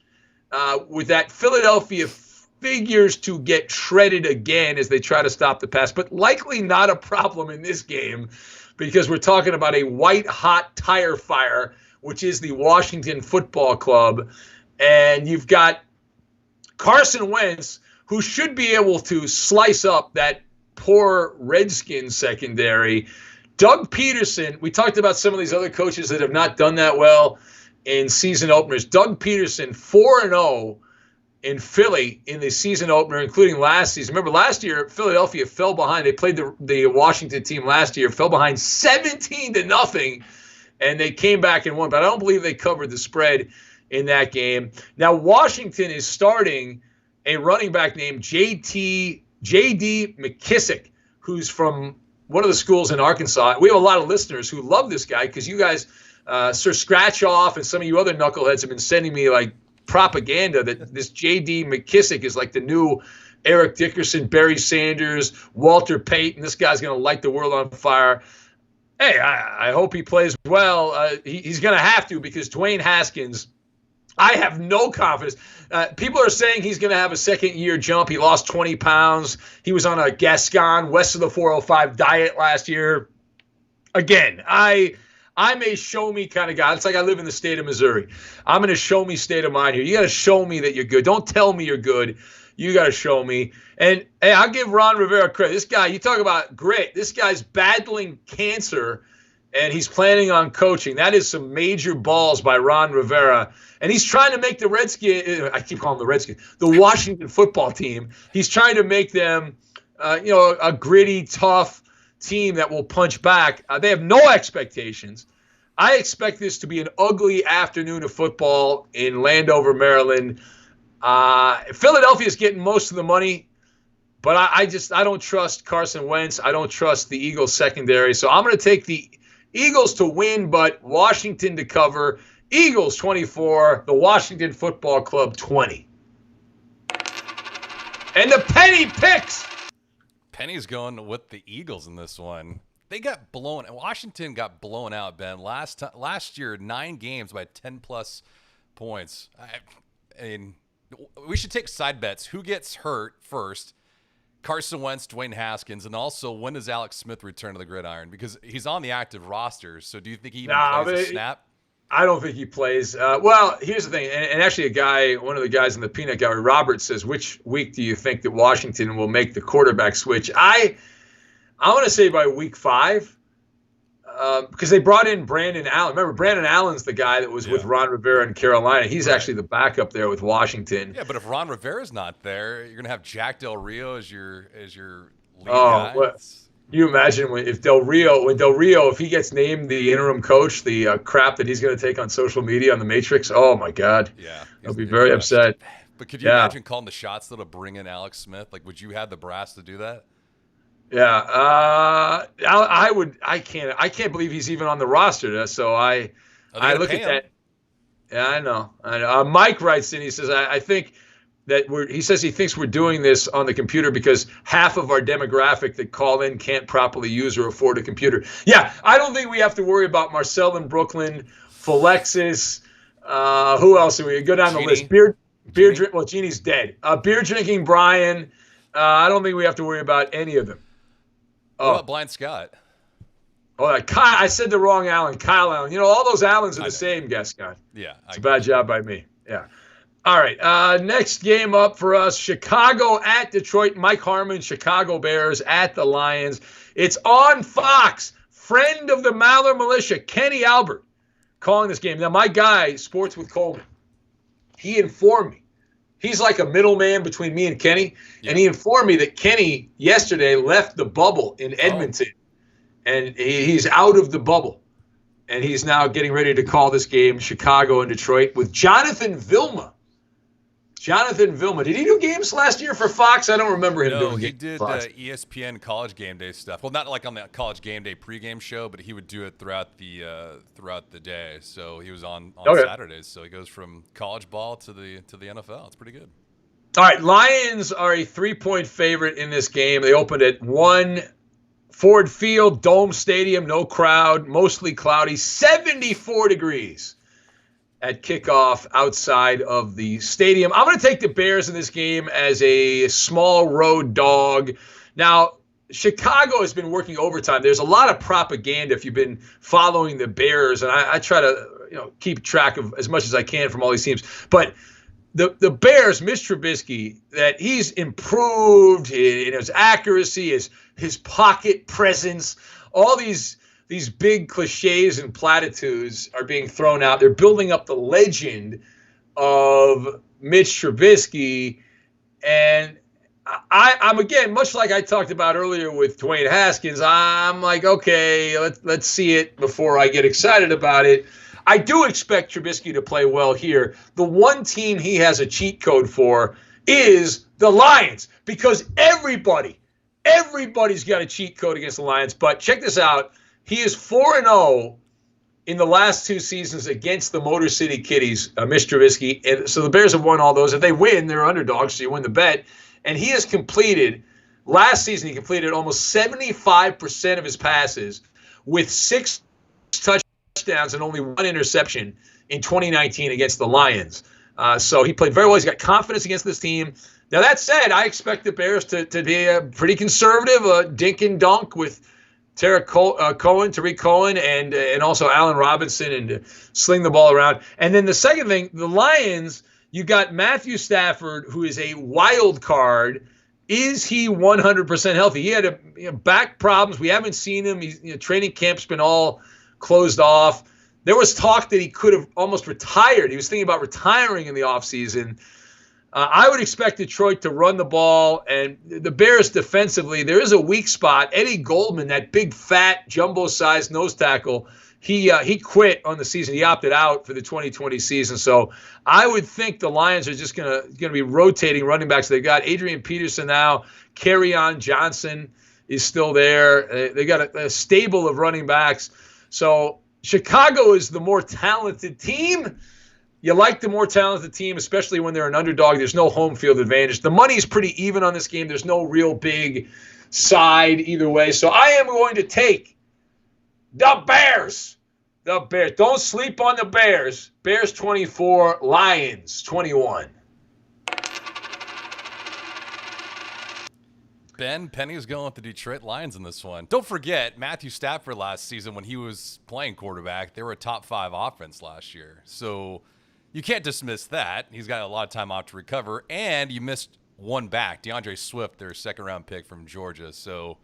with that. Philadelphia figures to get shredded again as they try to stop the pass, but likely not a problem in this game because we're talking about a white-hot tire fire, which is the Washington Football Club. And you've got Carson Wentz, who should be able to slice up that poor Redskins secondary. Doug Peterson, we talked about some of these other coaches that have not done that well in season openers. Doug Peterson, 4-0 in Philly in the season opener, including last season. Remember, last year, Philadelphia fell behind. They played the Washington team last year, fell behind 17-0, and they came back and won. But I don't believe they covered the spread in that game. Now, Washington is starting a running back named J.D. McKissick, who's from one of the schools in Arkansas. We have a lot of listeners who love this guy because you guys, Sir Scratch Off and some of you other knuckleheads have been sending me like propaganda that this J.D. McKissick is like the new Eric Dickerson, Barry Sanders, Walter Payton. This guy's going to light the world on fire. Hey, I hope he plays well. He's going to have to because Dwayne Haskins, I have no confidence. People are saying he's going to have a second-year jump. He lost 20 pounds. He was on a Gascon, west of the 405 diet last year. Again, I'm a show-me kind of guy. It's like I live in the state of Missouri. I'm in a show-me state of mind here. You got to show me that you're good. Don't tell me you're good. You got to show me. And, hey, I'll give Ron Rivera credit. This guy, you talk about grit. This guy's battling cancer, and he's planning on coaching. That is some major balls by Ron Rivera. And he's trying to make the Redskins, I keep calling them the Redskins, the Washington football team. He's trying to make them, a gritty, tough team that will punch back. They have no expectations. I expect this to be an ugly afternoon of football in Landover, Maryland. Philadelphia's getting most of the money, but I don't trust Carson Wentz. I don't trust the Eagles secondary. So I'm going to take the Eagles to win, but Washington to cover. Eagles 24, the Washington Football Club 20. And the Penny picks. Penny's going with the Eagles in this one. They got blown. Washington got blown out, Ben. Last year, 9 games by 10-plus points. I mean, we should take side bets. Who gets hurt first? Carson Wentz, Dwayne Haskins, and also when does Alex Smith return to the gridiron? Because he's on the active roster. So do you think he even plays a snap? I don't think he plays. Well, here's the thing. And actually one of the guys in the Peanut Gallery, Robert, says, which week do you think that Washington will make the quarterback switch? I want to say by week 5 because they brought in Brandon Allen. Remember, Brandon Allen's the guy that was with Ron Rivera in Carolina. He's actually the backup there with Washington. Yeah, but if Ron Rivera's not there, you're going to have Jack Del Rio as your lead guy. Well, you imagine if Del Rio, if he gets named the interim coach, the crap that he's going to take on social media on the Matrix. Oh my God. Yeah. He'll be very upset. But could you imagine calling the shots that'll bring in Alex Smith? Like, would you have the brass to do that? Yeah. I would. I can't believe he's even on the roster. So I look at that. Yeah, I know. Mike writes in. He says, I think that he says he thinks we're doing this on the computer because half of our demographic that call in can't properly use or afford a computer. Yeah, I don't think we have to worry about Marcel in Brooklyn, Philexis. Who else do we go down the list? Well, Jeannie's dead. Beer drinking Brian. I don't think we have to worry about any of them. What about Blind Scott? Oh, Kyle, I said the wrong Allen. Kyle Allen. All those Allens are the same, Gascon. Yeah. It's a bad job by me. Yeah. All right, next game up for us, Chicago at Detroit. Mike Harmon, Chicago Bears at the Lions. It's on Fox. Friend of the Maller Militia, Kenny Albert, calling this game. Now, my guy, Sports with Coleman, he informed me. He's like a middleman between me and Kenny. Yeah. And he informed me that Kenny yesterday left the bubble in Edmonton. And he's out of the bubble. And he's now getting ready to call this game, Chicago and Detroit, with Jonathan Vilma. Jonathan Vilma. Did he do games last year for Fox? I don't remember him doing games. No, he did ESPN College Game Day stuff. Well, not like on the College Game Day pregame show, but he would do it throughout the day. So he was on Saturdays. So he goes from college ball to the NFL. It's pretty good. All right, Lions are a 3-point favorite in this game. They opened at 1 Ford Field, Dome Stadium, no crowd, mostly cloudy, 74 degrees at kickoff outside of the stadium. I'm going to take the Bears in this game as a small road dog. Now, Chicago has been working overtime. There's a lot of propaganda if you've been following the Bears, and I try to keep track of as much as I can from all these teams. But the Bears, Mitch Trubisky, that he's improved in his accuracy, his pocket presence, all these big cliches and platitudes are being thrown out. They're building up the legend of Mitch Trubisky. And I'm again, much like I talked about earlier with Dwayne Haskins, I'm like, okay, let's see it before I get excited about it. I do expect Trubisky to play well here. The one team he has a cheat code for is the Lions, because everybody's got a cheat code against the Lions. But check this out. He is 4-0 in the last 2 seasons against the Motor City Kitties, Mitch Trubisky. And so the Bears have won all those. If they win, they're underdogs, so you win the bet. And he has last season, he completed almost 75% of his passes with 6 touchdowns and only 1 interception in 2019 against the Lions. So he played very well. He's got confidence against this team. Now, that said, I expect the Bears to be pretty conservative, dink and dunk with Tariq Cohen, and also Allen Robinson, and sling the ball around. And then the second thing, the Lions, you got Matthew Stafford, who is a wild card. Is he 100% healthy? He had back problems. We haven't seen him. Training camp's been all closed off. There was talk that he could have almost retired. He was thinking about retiring in the offseason. I would expect Detroit to run the ball, and the Bears defensively, there is a weak spot. Eddie Goldman, that big, fat, jumbo-sized nose tackle, he quit on the season. He opted out for the 2020 season. So I would think the Lions are just gonna be rotating running backs. They got Adrian Peterson now. Kerryon Johnson is still there. They got a stable of running backs. So Chicago is the more talented team. You like the more talented team, especially when they're an underdog. There's no home field advantage. The money's pretty even on this game. There's no real big side either way. So I am going to take the Bears. The Bears. Don't sleep on the Bears. Bears 24, Lions 21. Ben Penny's going with the Detroit Lions in this one. Don't forget, Matthew Stafford last season, when he was playing quarterback, they were a top 5 offense last year. So you can't dismiss that. He's got a lot of time off to recover, and you missed one back, DeAndre Swift, their second-round pick from Georgia. So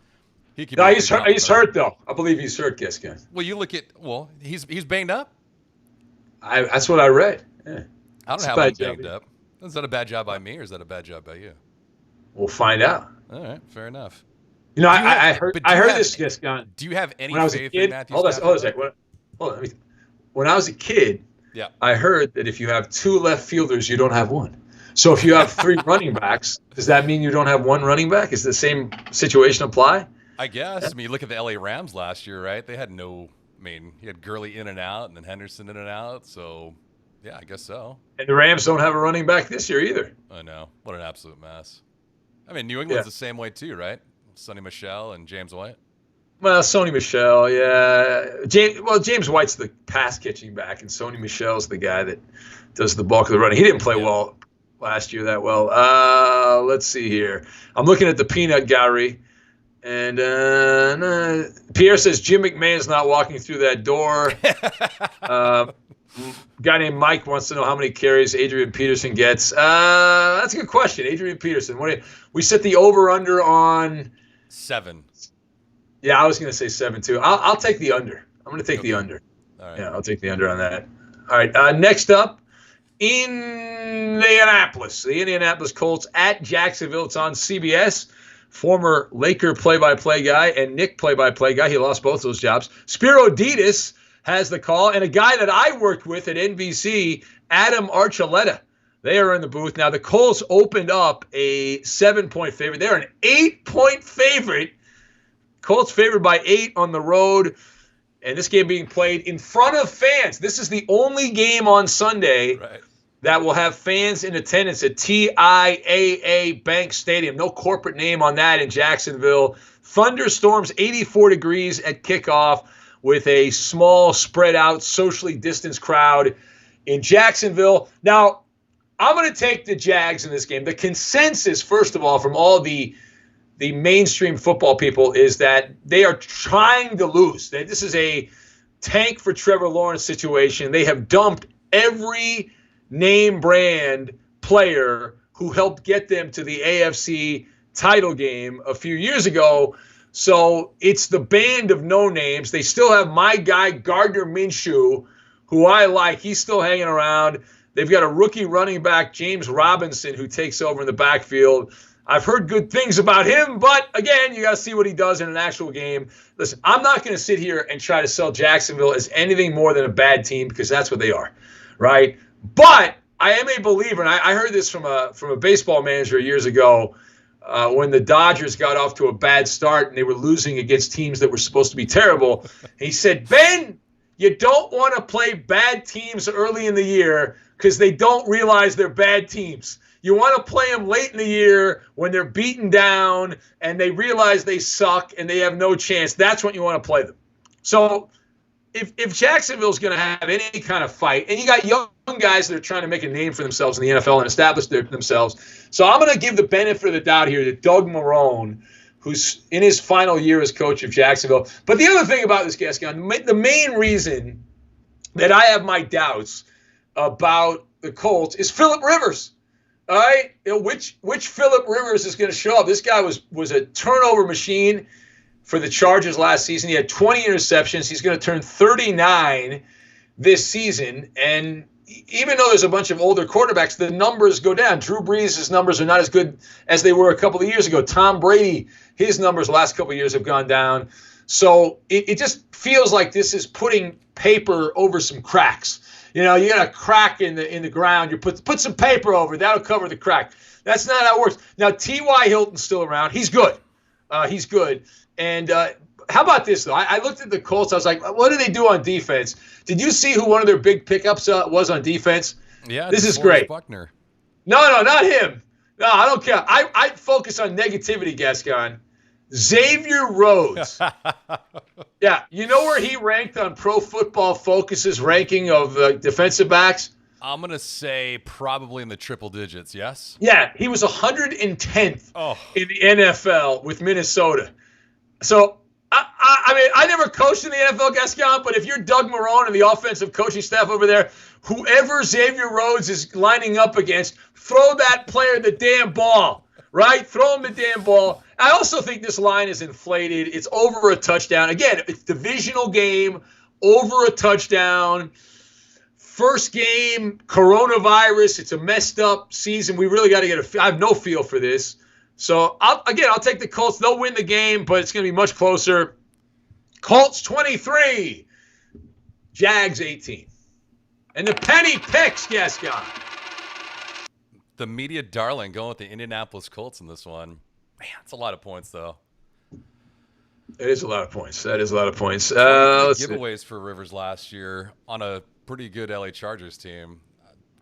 he could. No, he's hurt though. I believe he's hurt, Gascon. Well, he's banged up. That's what I read. Yeah. I don't have him banged up. Is that a bad job by me, or is that a bad job by you? We'll find out. All right, fair enough. I heard this, Gascon. Do you have any faith in Matthew Stafford? Hold on a second. When I was a kid, I heard that if you have 2 left fielders, you don't have one. So if you have 3 running backs, does that mean you don't have 1 running back? Is the same situation apply? I guess. I mean, you look at the LA Rams last year, right? They had you had Gurley in and out, and then Henderson in and out. So, yeah, I guess so. And the Rams don't have a running back this year either. I know. What an absolute mess. I mean, New England's the same way too, right? Sonny Michel and James White. Well, Sony Michel, yeah. James White's the pass-catching back, and Sony Michel's the guy that does the bulk of the running. He didn't play well last year that well. Let's see here. I'm looking at the peanut gallery, and Pierre says Jim McMahon's not walking through that door. Guy named Mike wants to know how many carries Adrian Peterson gets. That's a good question. Adrian Peterson. We set the over-under on 7. Yeah, I was going to say 7 too. I'll take the under. I'm going to take the under. All right. Yeah, I'll take the under on that. All right. Next up, Indianapolis. The Indianapolis Colts at Jacksonville. It's on CBS. Former Laker play-by-play guy and Nick play-by-play guy. He lost both those jobs. Spiro Ditas has the call. And a guy that I worked with at NBC, Adam Archuleta. They are in the booth. Now, the Colts opened up a 7-point favorite. They're an 8-point favorite. Colts favored by 8 on the road. And this game being played in front of fans. This is the only game on Sunday that will have fans in attendance at TIAA Bank Stadium. No corporate name on that in Jacksonville. Thunderstorms, 84 degrees at kickoff with a small, spread out, socially distanced crowd in Jacksonville. Now, I'm going to take the Jags in this game. The consensus, first of all, from all the mainstream football people is that they are trying to lose. This is a tank for Trevor Lawrence situation. They have dumped every name brand player who helped get them to the AFC title game a few years ago. So it's the band of no names. They still have my guy Gardner Minshew, who I like. He's still hanging around. They've got a rookie running back, James Robinson, who takes over in the backfield. I've heard good things about him, but again, you got to see what he does in an actual game. Listen, I'm not going to sit here and try to sell Jacksonville as anything more than a bad team because that's what they are, right? But I am a believer, and I heard this from a baseball manager years ago when the Dodgers got off to a bad start and they were losing against teams that were supposed to be terrible. He said, Ben, you don't want to play bad teams early in the year because they don't realize they're bad teams. You want to play them late in the year when they're beaten down and they realize they suck and they have no chance. That's when you want to play them. So if Jacksonville's going to have any kind of fight, and you got young guys that are trying to make a name for themselves in the NFL and establish themselves. So I'm going to give the benefit of the doubt here to Doug Marrone, who's in his final year as coach of Jacksonville. But the other thing about this, Gascon, the main reason that I have my doubts about the Colts is Phillip Rivers. All right, which Phillip Rivers is going to show up? This guy was a turnover machine for the Chargers last season. He had 20 interceptions. He's going to turn 39 this season. And even though there's a bunch of older quarterbacks, the numbers go down. Drew Brees' numbers are not as good as they were a couple of years ago. Tom Brady, his numbers the last couple of years have gone down. So it just feels like this is putting paper over some cracks. You know, you got a crack in the ground. You put some paper over it. That'll cover the crack. That's not how it works. Now, T.Y. Hilton's still around. He's good. He's good. And how about this, though? I looked at the Colts. I was like, what do they do on defense? Did you see who one of their big pickups was on defense? Yeah. This is great. Buckner. No, not him. No, I don't care. I focus on negativity, Gascon. Xavier Rhodes. Yeah, you know where he ranked on Pro Football Focus's ranking of defensive backs? I'm going to say probably in the triple digits, yes? Yeah, he was 110th in the NFL with Minnesota. So, I mean, I never coached in the NFL, Gascon, but if you're Doug Marrone and the offensive coaching staff over there, whoever Xavier Rhodes is lining up against, throw that player the damn ball. Right? Throw him the damn ball. I also think this line is inflated. It's over a touchdown. Again, it's a divisional game, over a touchdown. First game, coronavirus. It's a messed up season. We really got to get I have no feel for this. So, I'll take the Colts. They'll win the game, but it's going to be much closer. Colts 23, Jags 18. And the penny picks, Gascon. The media darling going with the Indianapolis Colts in this one. Man, it's a lot of points, though. It is a lot of points. That is a lot of points. Giveaways for Rivers last year on a pretty good LA Chargers team.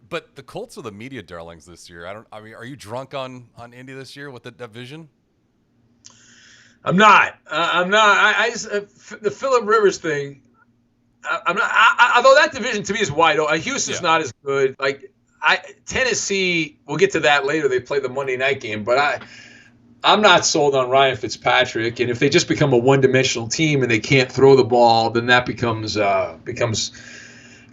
But the Colts are the media darlings this year. I mean, are you drunk on Indy this year with the division? I'm not. I just the Phillip Rivers thing. I'm not. Although that division to me is wide open. Houston's not as good. Like. Tennessee, we'll get to that later. They play the Monday night game, but I'm not sold on Ryan Fitzpatrick. And if they just become a one-dimensional team and they can't throw the ball, then that becomes an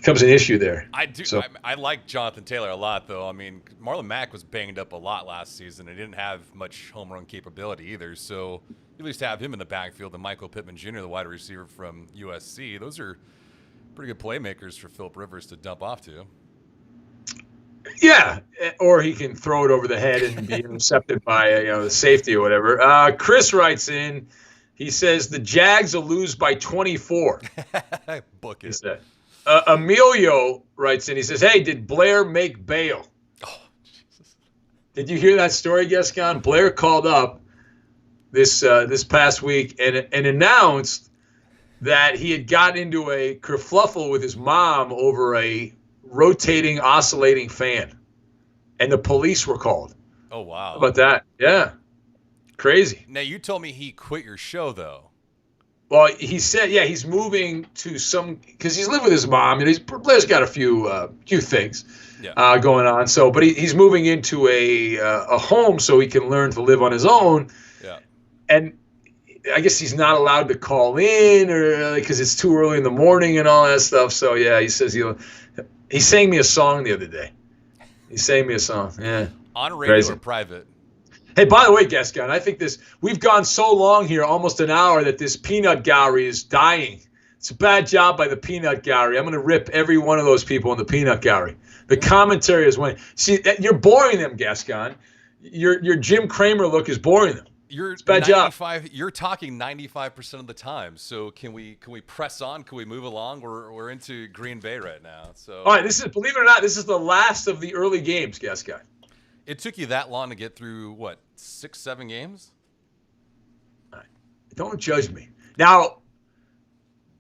issue there. I do. So. I like Jonathan Taylor a lot, though. I mean, Marlon Mack was banged up a lot last season and didn't have much home run capability either. So you at least have him in the backfield. And Michael Pittman Jr., the wide receiver from USC. Those are pretty good playmakers for Phillip Rivers to dump off to. Yeah, or he can throw it over the head and be intercepted by the safety or whatever. Chris writes in. He says the Jags will lose by 24. Book it. He said. Emilio writes in. He says, "Hey, did Blair make bail?" Oh, Jesus. Did you hear that story, Gascon? Blair called up this past week and announced that he had gotten into a kerfluffle with his mom over a rotating, oscillating fan, and the police were called. Oh, wow. How about that? Yeah. Crazy. Now, you told me he quit your show, though. Well, he said, yeah, he's moving to because he's lived with his mom, and Blair's got a few things going on. So, but he's moving into a home so he can learn to live on his own. Yeah. And I guess he's not allowed to call in or because it's too early in the morning and all that stuff. So, yeah, he says he sang me a song the other day. He sang me a song. Yeah. On radio Crazy. or private? Hey, by the way, Gascon, I think we've gone so long here, almost an hour, that this peanut gallery is dying. It's a bad job by the peanut gallery. I'm going to rip every one of those people in the peanut gallery. The commentary is winning. See, you're boring them, Gascon. Your Jim Cramer look is boring them. It's a bad job. You're talking 95% of the time. So can we press on? Can we move along? We're into Green Bay right now. So all right, believe it or not, this is the last of the early games, Gascon. It took you that long to get through, what, 6-7 games? Don't judge me. Now,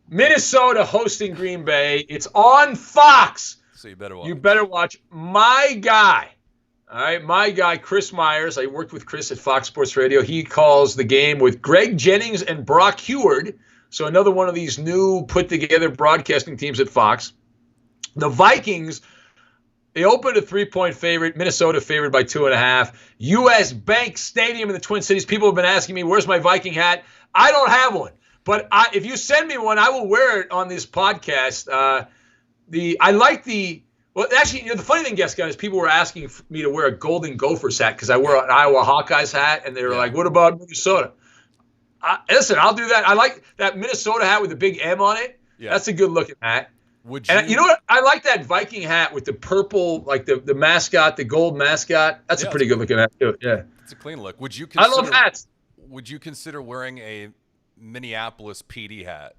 Minnesota hosting Green Bay. It's on Fox. So you better watch. You better watch my guy. All right, my guy, Chris Myers. I worked with Chris at Fox Sports Radio. He calls the game with Greg Jennings and Brock Heward. So another one of these new put-together broadcasting teams at Fox. The Vikings, they opened a 3-point favorite. Minnesota favored by 2.5. U.S. Bank Stadium in the Twin Cities. People have been asking me, where's my Viking hat? I don't have one. But if you send me one, I will wear it on this podcast. Well, actually, the funny thing, Gascon, is people were asking me to wear a Golden Gophers hat because I wear an Iowa Hawkeyes hat, and they were like, what about Minnesota? Listen, I'll do that. I like that Minnesota hat with the big M on it. Yeah. That's a good-looking hat. And you know what? I like that Viking hat with the purple, like the mascot, the gold mascot. That's a pretty good-looking hat, too. Yeah. It's a clean look. I love hats. Would you consider wearing a Minneapolis PD hat?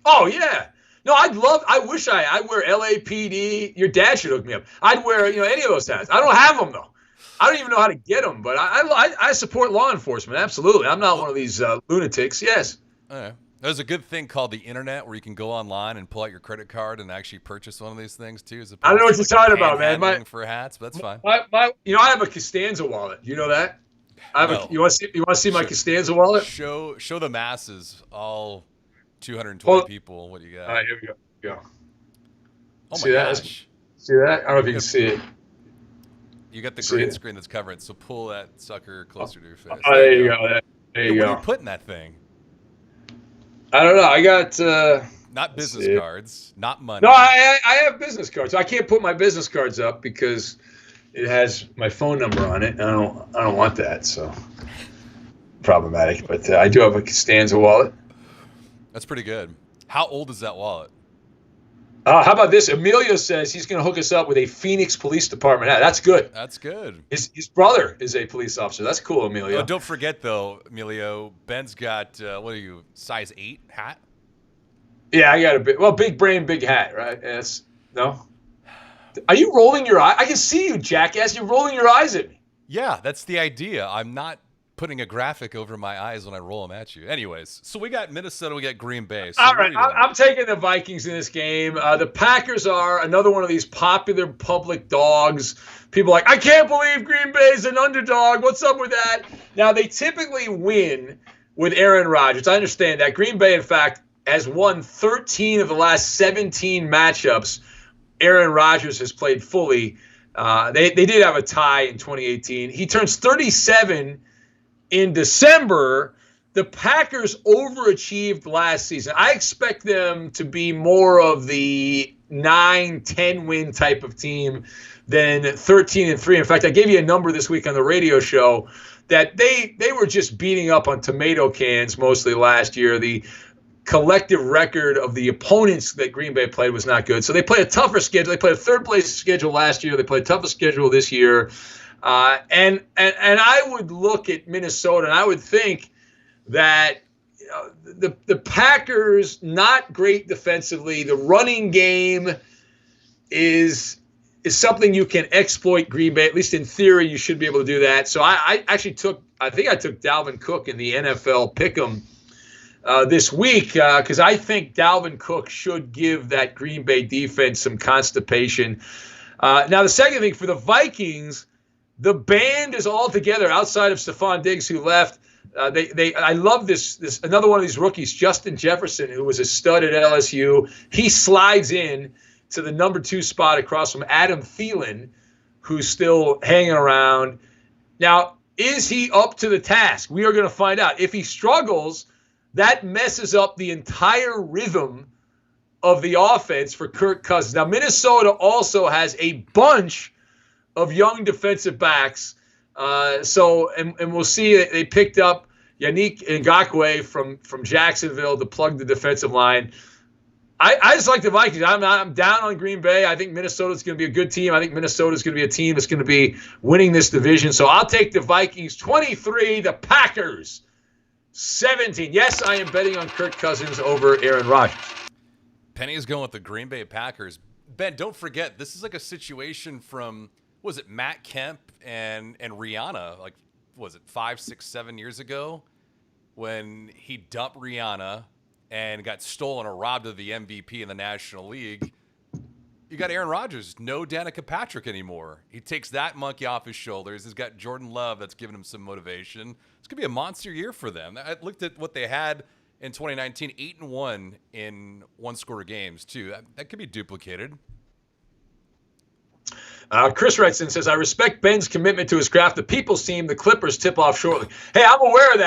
Oh, yeah. No, I wish I wear LAPD. Your dad should hook me up. I'd wear, any of those hats. I don't have them, though. I don't even know how to get them, but I support law enforcement. Absolutely. I'm not one of these lunatics. Yes. Okay. There's a good thing called the internet where you can go online and pull out your credit card and actually purchase one of these things too. I don't know what you're talking about, man. For hats, but that's fine. I have a Costanza wallet. You know that? You want to see my Costanza wallet? Show the masses, all 220 people. What do you got? All right, here we go. Oh my gosh! See that? I don't know if you can see it. You got the green screen that's covering, so pull that sucker closer to your face. Oh, there you go. There you go. What are you putting that thing? I don't know. I got not business cards, not money. No, I have business cards. I can't put my business cards up because it has my phone number on it. I don't want that, so problematic. But I do have a Costanza wallet. That's pretty good. How old is that wallet? How about this? Emilio says he's going to hook us up with a Phoenix Police Department hat. That's good. That's good. His brother is a police officer. That's cool, Emilio. Oh, don't forget, though, Emilio, Ben's got, what are you, size 8 hat? Yeah, I got a big brain, big hat, right? Yes. No? Are you rolling your eye? I can see you, jackass. You're rolling your eyes at me. Yeah, that's the idea. I'm not putting a graphic over my eyes when I roll them at you. Anyways, so we got Minnesota, we got Green Bay. So all right, I'm taking the Vikings in this game. The Packers are another one of these popular public dogs. People are like, I can't believe Green Bay's an underdog. What's up with that? Now, they typically win with Aaron Rodgers. I understand that. Green Bay, in fact, has won 13 of the last 17 matchups. Aaron Rodgers has played fully. They did have a tie in 2018. He turns 37 in December. The Packers overachieved last season. I expect them to be more of the 9-10 win type of team than 13-3. In fact, I gave you a number this week on the radio show that they were just beating up on tomato cans mostly last year. The collective record of the opponents that Green Bay played was not good. So they played a tougher schedule. They played a third-place schedule last year. They played a tougher schedule this year. And I would look at Minnesota, and I would think that the Packers, not great defensively. The running game is something you can exploit Green Bay. At least in theory, you should be able to do that. So I took Dalvin Cook in the NFL Pick'em this week because I think Dalvin Cook should give that Green Bay defense some constipation. Now, the second thing for the Vikings, the band is all together outside of Stephon Diggs, who left. I love this another one of these rookies, Justin Jefferson, who was a stud at LSU. He slides in to the number 2 spot across from Adam Thielen, who's still hanging around. Now, is he up to the task? We are going to find out. If he struggles, that messes up the entire rhythm of the offense for Kirk Cousins. Now, Minnesota also has a bunch of young defensive backs. And we'll see. They picked up Yannick Ngakoue from Jacksonville to plug the defensive line. I just like the Vikings. I'm down on Green Bay. I think Minnesota's going to be a good team. I think Minnesota's going to be a team that's going to be winning this division. So I'll take the Vikings 23, the Packers 17. Yes, I am betting on Kirk Cousins over Aaron Rodgers. Penny is going with the Green Bay Packers. Ben, don't forget, this is like a situation from, was it Matt Kemp and Rihanna, like, was it 5, 6, 7 years ago when he dumped Rihanna and got stolen or robbed of the MVP in the National League? You got Aaron Rodgers, no Danica Patrick anymore. He takes that monkey off his shoulders. He's got Jordan Love that's giving him some motivation. It's going to be a monster year for them. I looked at what they had in 2019, 8-1 in one-score games, too. That could be duplicated. Chris writes in, says, I respect Ben's commitment to his craft. The People's team, the Clippers, tip off shortly. Hey, I'm aware of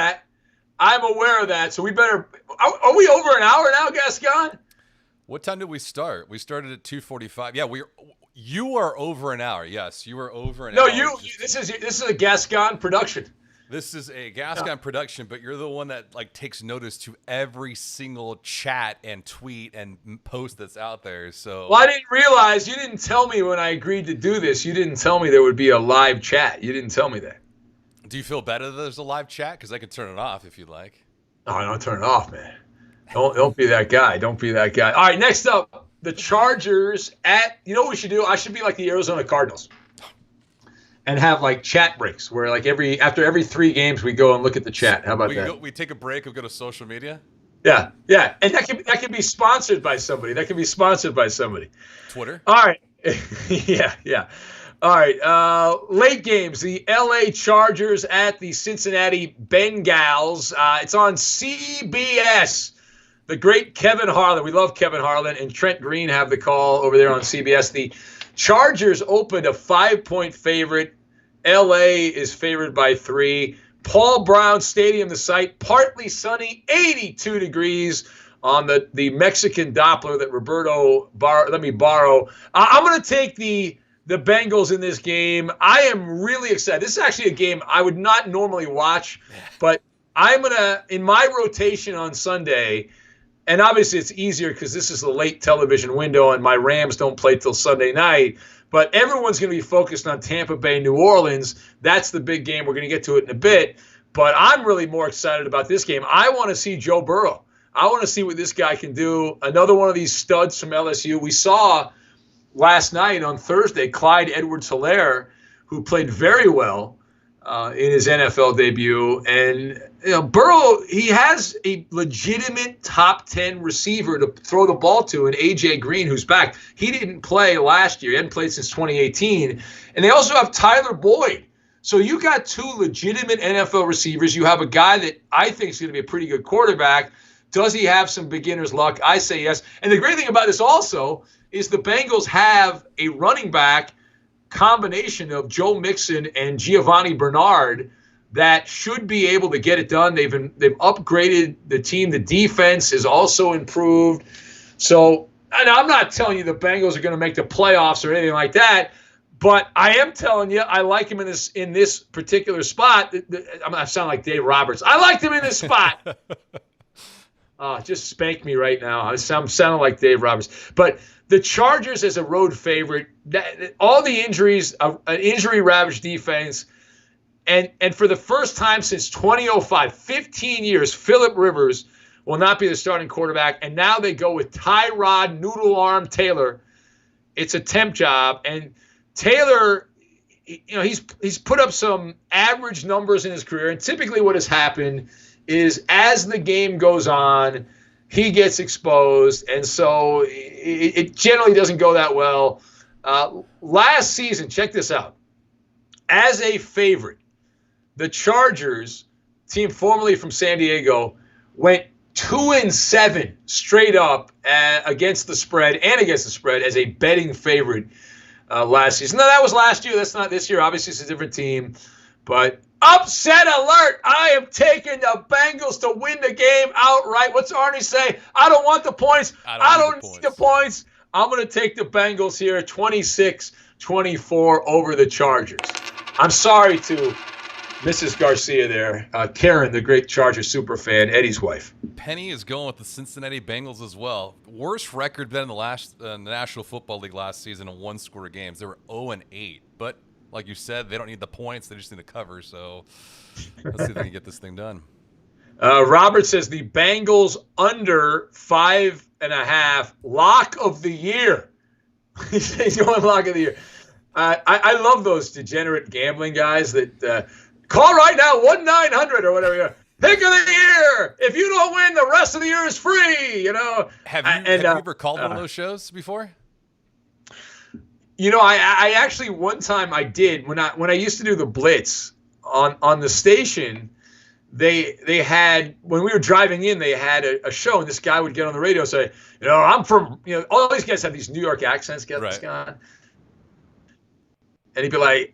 that. So we better – are we over an hour now, Gascon? What time did we start? We started at 2:45. Yeah, you are over an hour. Yes, you are over an hour. No, this is a Gascon production. This is a Gascon production, but you're the one that like takes notice to every single chat and tweet and post that's out there. So I didn't realize, you didn't tell me when I agreed to do this. You didn't tell me there would be a live chat. You didn't tell me that. Do you feel better that there's a live chat? Because I can turn it off if you'd like. No, don't turn it off, man. Don't be that guy. Don't be that guy. All right, next up, the Chargers at, you know what we should do? I should be like the Arizona Cardinals and have like chat breaks where like after every 3 games we go and look at the chat. How about that? We take a break and go to social media? Yeah. And that can be sponsored by somebody. Twitter. All right. Yeah. All right. Late games, the LA Chargers at the Cincinnati Bengals. It's on CBS. The great Kevin Harlan. We love Kevin Harlan and Trent Green have the call over there on CBS. The Chargers opened a 5-point favorite. LA is favored by 3. Paul Brown Stadium, the site, partly sunny, 82 degrees on the Mexican Doppler that Roberto let me borrow. I'm going to take the Bengals in this game. I am really excited. This is actually a game I would not normally watch, but I'm going to, in my rotation on Sunday, and obviously it's easier because this is the late television window and my Rams don't play till Sunday night, but everyone's going to be focused on Tampa Bay, New Orleans. That's the big game. We're going to get to it in a bit, but I'm really more excited about this game. I want to see Joe Burrow. I want to see what this guy can do. Another one of these studs from LSU. We saw last night on Thursday, Clyde Edwards-Helaire, who played very well in his NFL debut. And Burrow, he has a legitimate top 10 receiver to throw the ball to in A.J. Green, who's back. He didn't play last year. He hadn't played since 2018. And they also have Tyler Boyd. So you got 2 legitimate NFL receivers. You have a guy that I think is going to be a pretty good quarterback. Does he have some beginner's luck? I say yes. And the great thing about this also is the Bengals have a running back combination of Joe Mixon and Giovanni Bernard that should be able to get it done. They've upgraded the team. The defense is also improved. So, and I'm not telling you the Bengals are going to make the playoffs or anything like that, but I am telling you I like him in this particular spot. I'm going to sound like Dave Roberts. I liked him in this spot. Just spank me right now. I'm sounding like Dave Roberts. But the Chargers as a road favorite, all the injuries, an injury-ravaged defense, and for the first time since 2005, 15 years, Phillip Rivers will not be the starting quarterback. And now they go with Tyrod Noodle Arm Taylor. It's a temp job. And Taylor, he's put up some average numbers in his career. And typically what has happened is as the game goes on, he gets exposed. And so it generally doesn't go that well. Last season, check this out. As a favorite, the Chargers, team formerly from San Diego, went 2-7 straight up against the spread as a betting favorite last season. Now, that was last year. That's not this year. Obviously, it's a different team. But upset alert. I am taking the Bengals to win the game outright. What's Arnie say? I don't want the points. I don't need the points. I'm going to take the Bengals here 26-24 over the Chargers. I'm sorry to Mrs. Garcia there. Karen, the great Chargers super fan, Eddie's wife. Penny is going with the Cincinnati Bengals as well. Worst record than the National Football League last season in one-score games. They were 0-8. But like you said, they don't need the points. They just need the cover. So let's see if they can get this thing done. Robert says the Bengals under 5.5 lock of the year. He's going lock of the year. I love those degenerate gambling guys that call right now 1-900 or whatever. Pick of the year. If you don't win, the rest of the year is free. Have you ever called one of those shows before? I actually one time I did when I used to do the Blitz on the station. They had, when we were driving in, they had a show, and this guy would get on the radio and say, I'm from, all these guys have these New York accents, Gascon. And he'd be like,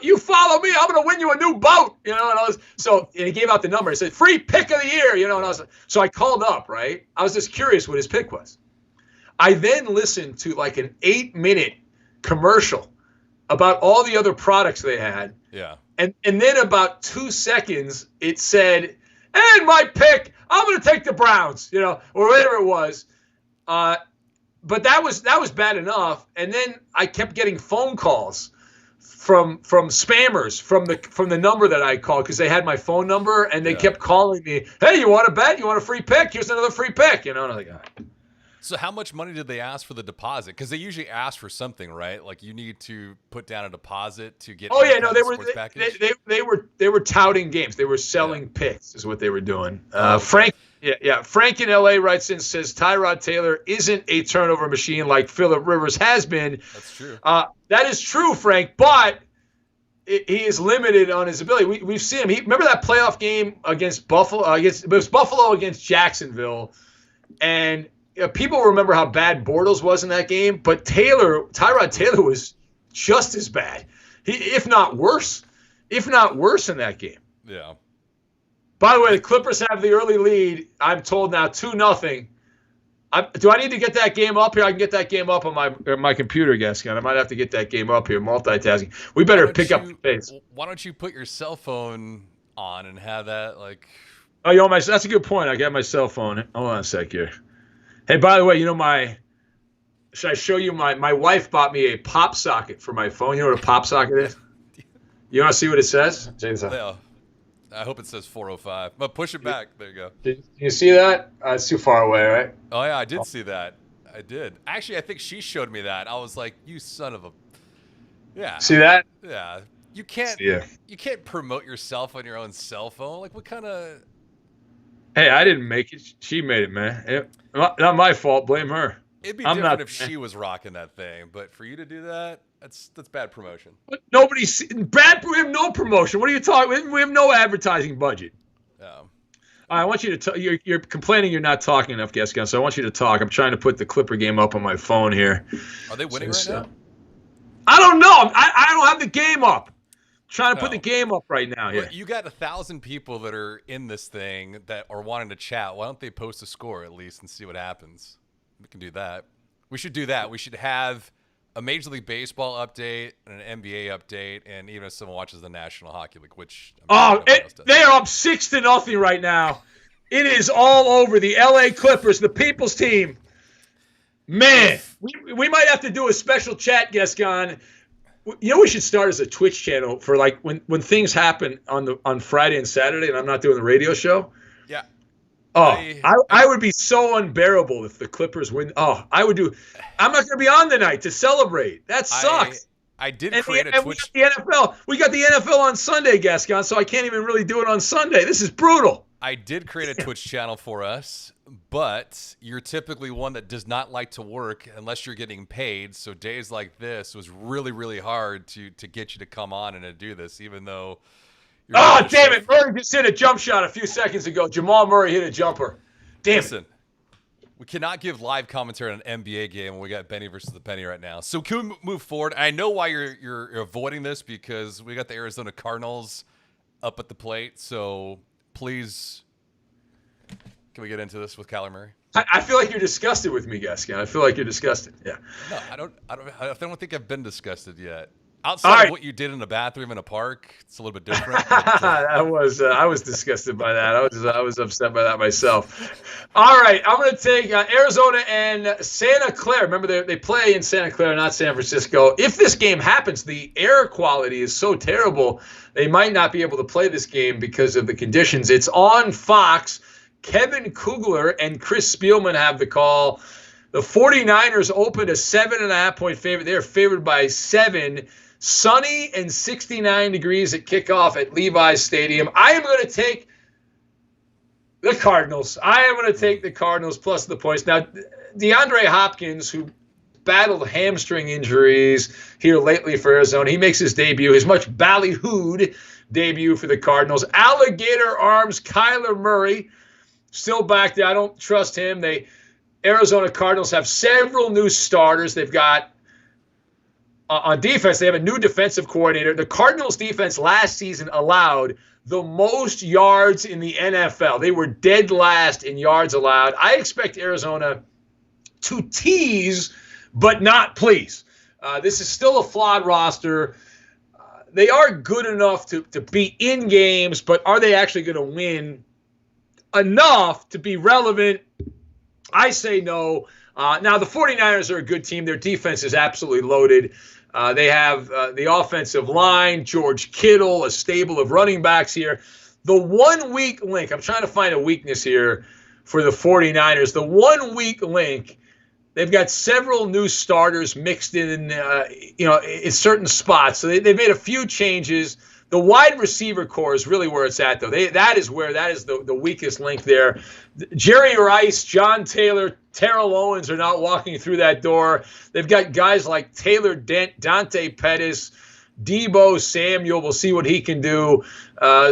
you follow me, I'm going to win you a new boat, and he gave out the number. He said, free pick of the year, so I called up, right? I was just curious what his pick was. I then listened to like an 8-minute commercial about all the other products they had. Yeah. And then about 2 seconds, it said, and my pick, I'm going to take the Browns, or whatever it was. But that was bad enough. And then I kept getting phone calls from spammers from the number that I called, because they had my phone number, and they kept calling me, hey, you want to bet? You want a free pick? Here's another free pick. And I was like, all right. So how much money did they ask for the deposit? Because they usually ask for something, right? Like you need to put down a deposit to get. Oh yeah, no, they were touting games. They were selling picks, is what they were doing. Frank in LA writes in, says Tyrod Taylor isn't a turnover machine like Phillip Rivers has been. That's true. That is true, Frank, but he is limited on his ability. We've seen him. Remember that playoff game against Buffalo? It was Buffalo against Jacksonville, and people remember how bad Bortles was in that game, but Tyrod Taylor was just as bad, if not worse in that game. Yeah. By the way, the Clippers have the early lead. I'm told now 2-0. Do I need to get that game up here? I can get that game up on my computer, Gascon. I might have to get that game up here. Multitasking. We better pick up the pace. Why don't you put your cell phone on and have that like? Oh, that's a good point. I got my cell phone. Hold on a sec here. Hey, by the way, should I show you my wife bought me a pop socket for my phone. You know what a pop socket is? You want to see what it says? Yeah. I hope it says 405. But push it back. There you go. Did you see that? It's too far away, right? Oh, yeah, I did see that. I did. Actually, I think she showed me that. I was like, you son of a... Yeah. See that? Yeah. You can't promote yourself on your own cell phone. Like, what kind of... Hey, I didn't make it. She made it, man. Not my fault. Blame her. It'd be different if she was rocking that thing, but for you to do that, that's bad promotion. But we have no promotion. What are you talking? We have no advertising budget. Yeah. I want you to talk. You're complaining you're not talking enough, Gascon, so I want you to talk. I'm trying to put the Clipper game up on my phone here. Are they winning right now? I don't know. I don't have the game up. Trying to put the game up right now. Well, you got 1,000 people that are in this thing that are wanting to chat. Why don't they post a score at least and see what happens? We can do that. We should do that. We should have a Major League Baseball update, and an NBA update, and even if someone watches the National Hockey League, which they are up 6-0 right now. It is all over the LA Clippers, the people's team. Man, we might have to do a special chat, Gascon. You know, we should start as a Twitch channel for like when things happen on Friday and Saturday, and I'm not doing the radio show. Yeah. Oh, I would be so unbearable if the Clippers win. Oh, I'm not going to be on tonight to celebrate. That sucks. I did create a Twitch. We got the NFL on Sunday, Gascon, so I can't even really do it on Sunday. This is brutal. I did create a Twitch channel for us, but you're typically one that does not like to work unless you're getting paid. So days like this was really, really hard to get you to come on and to do this, even though. Oh, damn it. Murray just hit a jump shot a few seconds ago. Jamal Murray hit a jumper. Damn Listen, we cannot give live commentary on an NBA game when we got Benny versus the Penny right now. So can we move forward? I know why you're avoiding this because we got the Arizona Cardinals up at the plate. So please, can we get into this with Kyler Murray? I feel like you're disgusted with me, Gascon. I feel like you're disgusted. Yeah. No, I don't think I've been disgusted yet. Outside of what you did in a bathroom in a park, it's a little bit different. I was disgusted by that. I was upset by that myself. All right, I'm going to take Arizona and Santa Clara. Remember, they play in Santa Clara, not San Francisco. If this game happens, the air quality is so terrible, they might not be able to play this game because of the conditions. It's on Fox. Kevin Kugler and Chris Spielman have the call. The 49ers opened a 7.5-point favorite. They're favored by 7. Sunny and 69 degrees at kickoff at Levi's Stadium. I am going to take the Cardinals. I am going to take the Cardinals plus the points. Now, DeAndre Hopkins, who battled hamstring injuries here lately for Arizona, he makes his debut, his much ballyhooed debut for the Cardinals. Alligator arms, Kyler Murray, still back there. I don't trust him. Arizona Cardinals have several new starters. They've got on defense, they have a new defensive coordinator. The Cardinals' defense last season allowed the most yards in the NFL. They were dead last in yards allowed. I expect Arizona to tease, but not please. This is still a flawed roster. They are good enough to be in games, but are they actually going to win enough to be relevant? I say no. Now, the 49ers are a good team. Their defense is absolutely loaded. They have the offensive line, George Kittle, a stable of running backs here. The 1 weak link, I'm trying to find a weakness here for the 49ers. The 1 weak link, they've got several new starters mixed in certain spots. So they've made a few changes. The wide receiver core is really where it's at, though. That is the weakest link there. Jerry Rice, John Taylor, Terrell Owens are not walking through that door. They've got guys like Taylor Dent, Dante Pettis, Deebo Samuel. We'll see what he can do.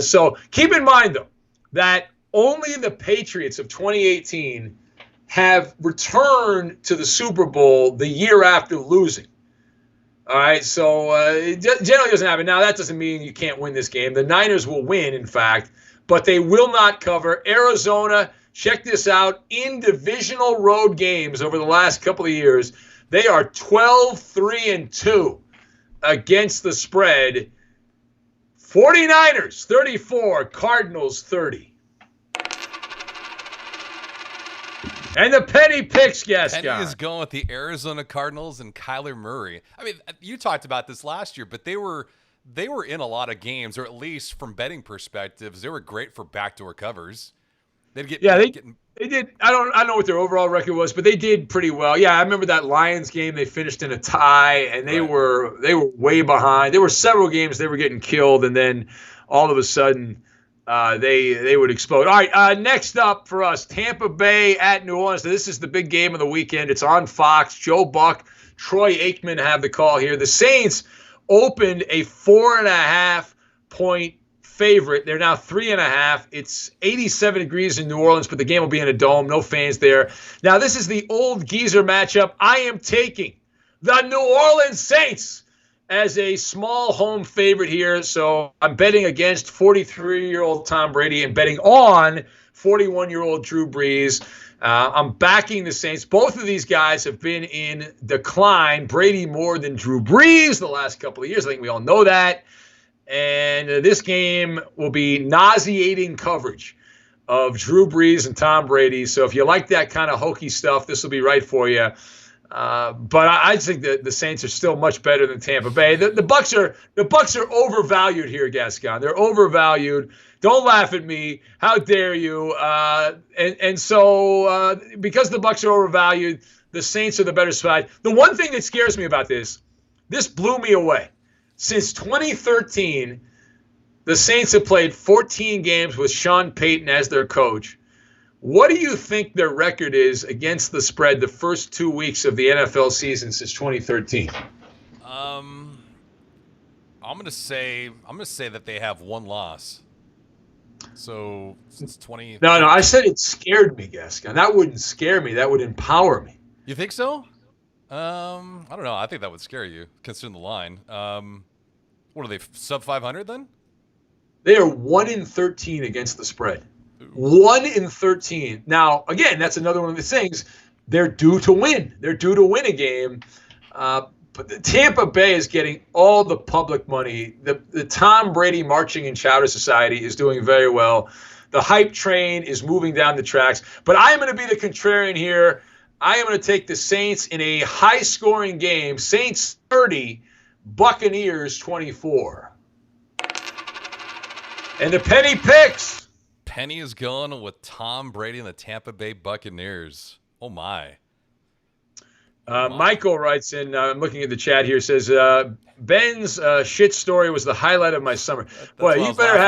So keep in mind, though, that only the Patriots of 2018 have returned to the Super Bowl the year after losing. All right, so it generally doesn't happen. Now, that doesn't mean you can't win this game. The Niners will win, in fact, but they will not cover. Arizona, check this out, in divisional road games over the last couple of years, they are 12-3-2 against the spread. 49ers, 34, Cardinals, 30. And the Penny picks, Gascon. Penny is going with the Arizona Cardinals and Kyler Murray. I mean, you talked about this last year, but they were in a lot of games, or at least from betting perspectives, they were great for backdoor covers. They did. I don't know what their overall record was, but they did pretty well. Yeah, I remember that Lions game. They finished in a tie, and they were way behind. There were several games they were getting killed, and then all of a sudden they would explode. All right, next up for us, Tampa Bay at New Orleans. This is the big game of the weekend. It's on Fox. Joe Buck, Troy Aikman have the call here. The Saints opened a 4.5-point favorite. They're now 3.5. It's 87 degrees in New Orleans, but the game will be in a dome. No fans there. Now, this is the old geezer matchup. I am taking the New Orleans Saints as a small home favorite here. So I'm betting against 43-year-old Tom Brady and betting on 41-year-old Drew Brees. I'm backing the Saints. Both of these guys have been in decline. Brady more than Drew Brees the last couple of years. I think we all know that. And this game will be nauseating coverage. of Drew Brees and Tom Brady. So if you like that kind of hokey stuff, this will be right for you. But I think that the Saints are still much better than Tampa Bay. The Bucks are overvalued here, Gascon. They're overvalued. Don't laugh at me. How dare you? So because the Bucks are overvalued, the Saints are the better side. The one thing that scares me about this blew me away. Since 2013, the Saints have played 14 games with Sean Payton as their coach. What do you think their record is against the spread the first 2 weeks of the NFL season since 2013? I'm gonna say that they have one loss. So since 20. No, I said it scared me, Gascon. That wouldn't scare me. That would empower me. You think so? I don't know. I think that would scare you, considering the line. What are they, sub 500 then? They are 1-13 against the spread. 1-13. Now, again, that's another one of the things. They're due to win. They're due to win a game. But the Tampa Bay is getting all the public money. The Tom Brady Marching and Chowder Society is doing very well. The hype train is moving down the tracks. But I am going to be the contrarian here. I am going to take the Saints in a high-scoring game. Saints 30, Buccaneers 24. And the penny picks. Penny is going with Tom Brady and the Tampa Bay Buccaneers. Oh, my. Michael writes in, I'm looking at the chat here, says, Ben's shit story was the highlight of my summer. Boy, you better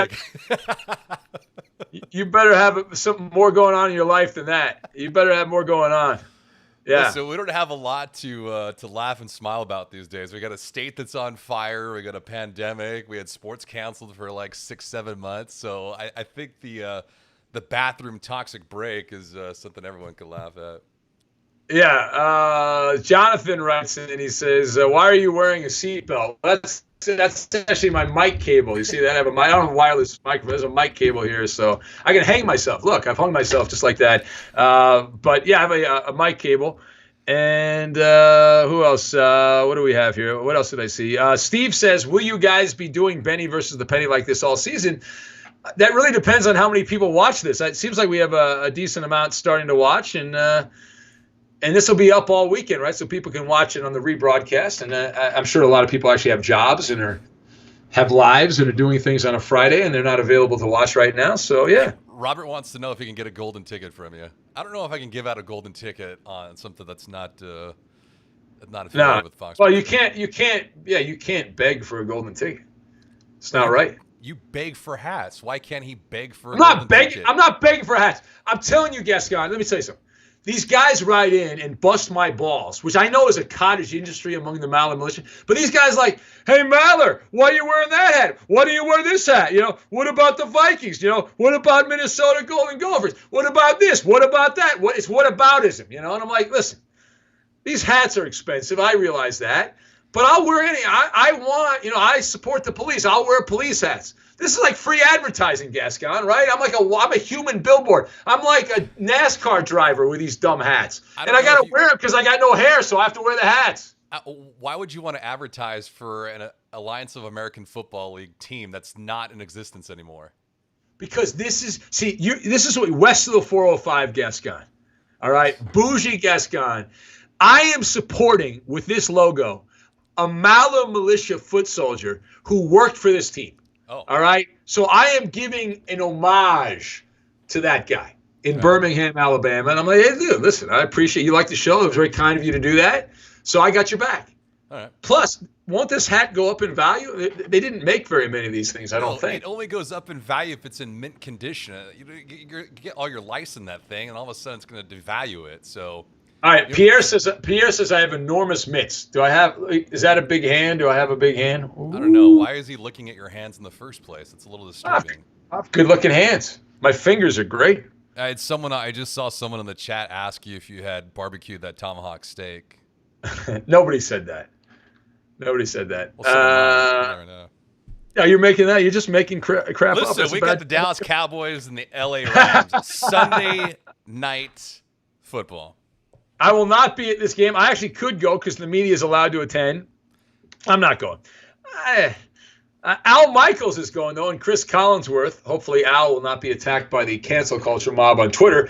have something more going on in your life than that. You better have more going on. Yeah. So we don't have a lot to laugh and smile about these days. We got a state that's on fire. We got a pandemic. We had sports canceled for like 6-7 months. So I think the bathroom toxic break is something everyone could laugh at. Yeah. Jonathan writes in and he says, why are you wearing a seatbelt? That's actually my mic cable. You see that? I don't have a wireless microphone. There's a mic cable here, so I can hang myself. Look, I've hung myself just like that. But yeah, I have a mic cable. And who else? What do we have here? What else did I see? Steve says, will you guys be doing Benny versus the Penny like this all season? That really depends on how many people watch this. It seems like we have a decent amount starting to watch, and this will be up all weekend, right? So people can watch it on the rebroadcast. And I'm sure a lot of people actually have jobs and have lives and are doing things on a Friday, and they're not available to watch right now. So, yeah. Robert wants to know if he can get a golden ticket from you. I don't know if I can give out a golden ticket on something that's not affiliated with Fox. Well, you can't beg for a golden ticket. It's not right. You beg for hats. Why can't he beg for I'm not begging for hats. I'm telling you, Gascon, let me tell you something. These guys ride in and bust my balls, which I know is a cottage industry among the Maller militia. But these guys like, hey, Maller, why are you wearing that hat? Why do you wear this hat? What about the Vikings? What about Minnesota Golden Gophers? What about this? What about that? It's whataboutism, And I'm like, listen, these hats are expensive. I realize that. But I'll wear any. I support the police. I'll wear police hats. This is like free advertising, Gascon, right? I'm a human billboard. I'm like a NASCAR driver with these dumb hats. And I got to wear them because I got no hair, so I have to wear the hats. Why would you want to advertise for an Alliance of American Football League team that's not in existence anymore? Because this is what west of the 405, Gascon. All right? Bougie Gascon. I am supporting, with this logo, a Maller militia foot soldier who worked for this team. Oh. All right. So I am giving an homage to that guy in Birmingham, Alabama. And I'm like, hey, dude, listen, I appreciate you like the show. It was very kind of you to do that. So I got your back. All right. Plus, won't this hat go up in value? They didn't make very many of these things, I don't think. It only goes up in value if it's in mint condition. You get all your lice in that thing, and all of a sudden it's going to devalue it. So. All right, Pierre says I have enormous mitts. Is that a big hand? Do I have a big hand? Ooh. I don't know. Why is he looking at your hands in the first place? It's a little disturbing. I have good-looking hands. My fingers are great. I just saw someone in the chat ask you if you had barbecued that tomahawk steak. Nobody said that. Well, you never know. Yeah, you're making that. You're just making crap up. Listen, we got the Dallas Cowboys and the LA Rams. Sunday night football. I will not be at this game. I actually could go because the media is allowed to attend. I'm not going. I Al Michaels is going, though, and Chris Collinsworth. Hopefully Al will not be attacked by the cancel culture mob on Twitter.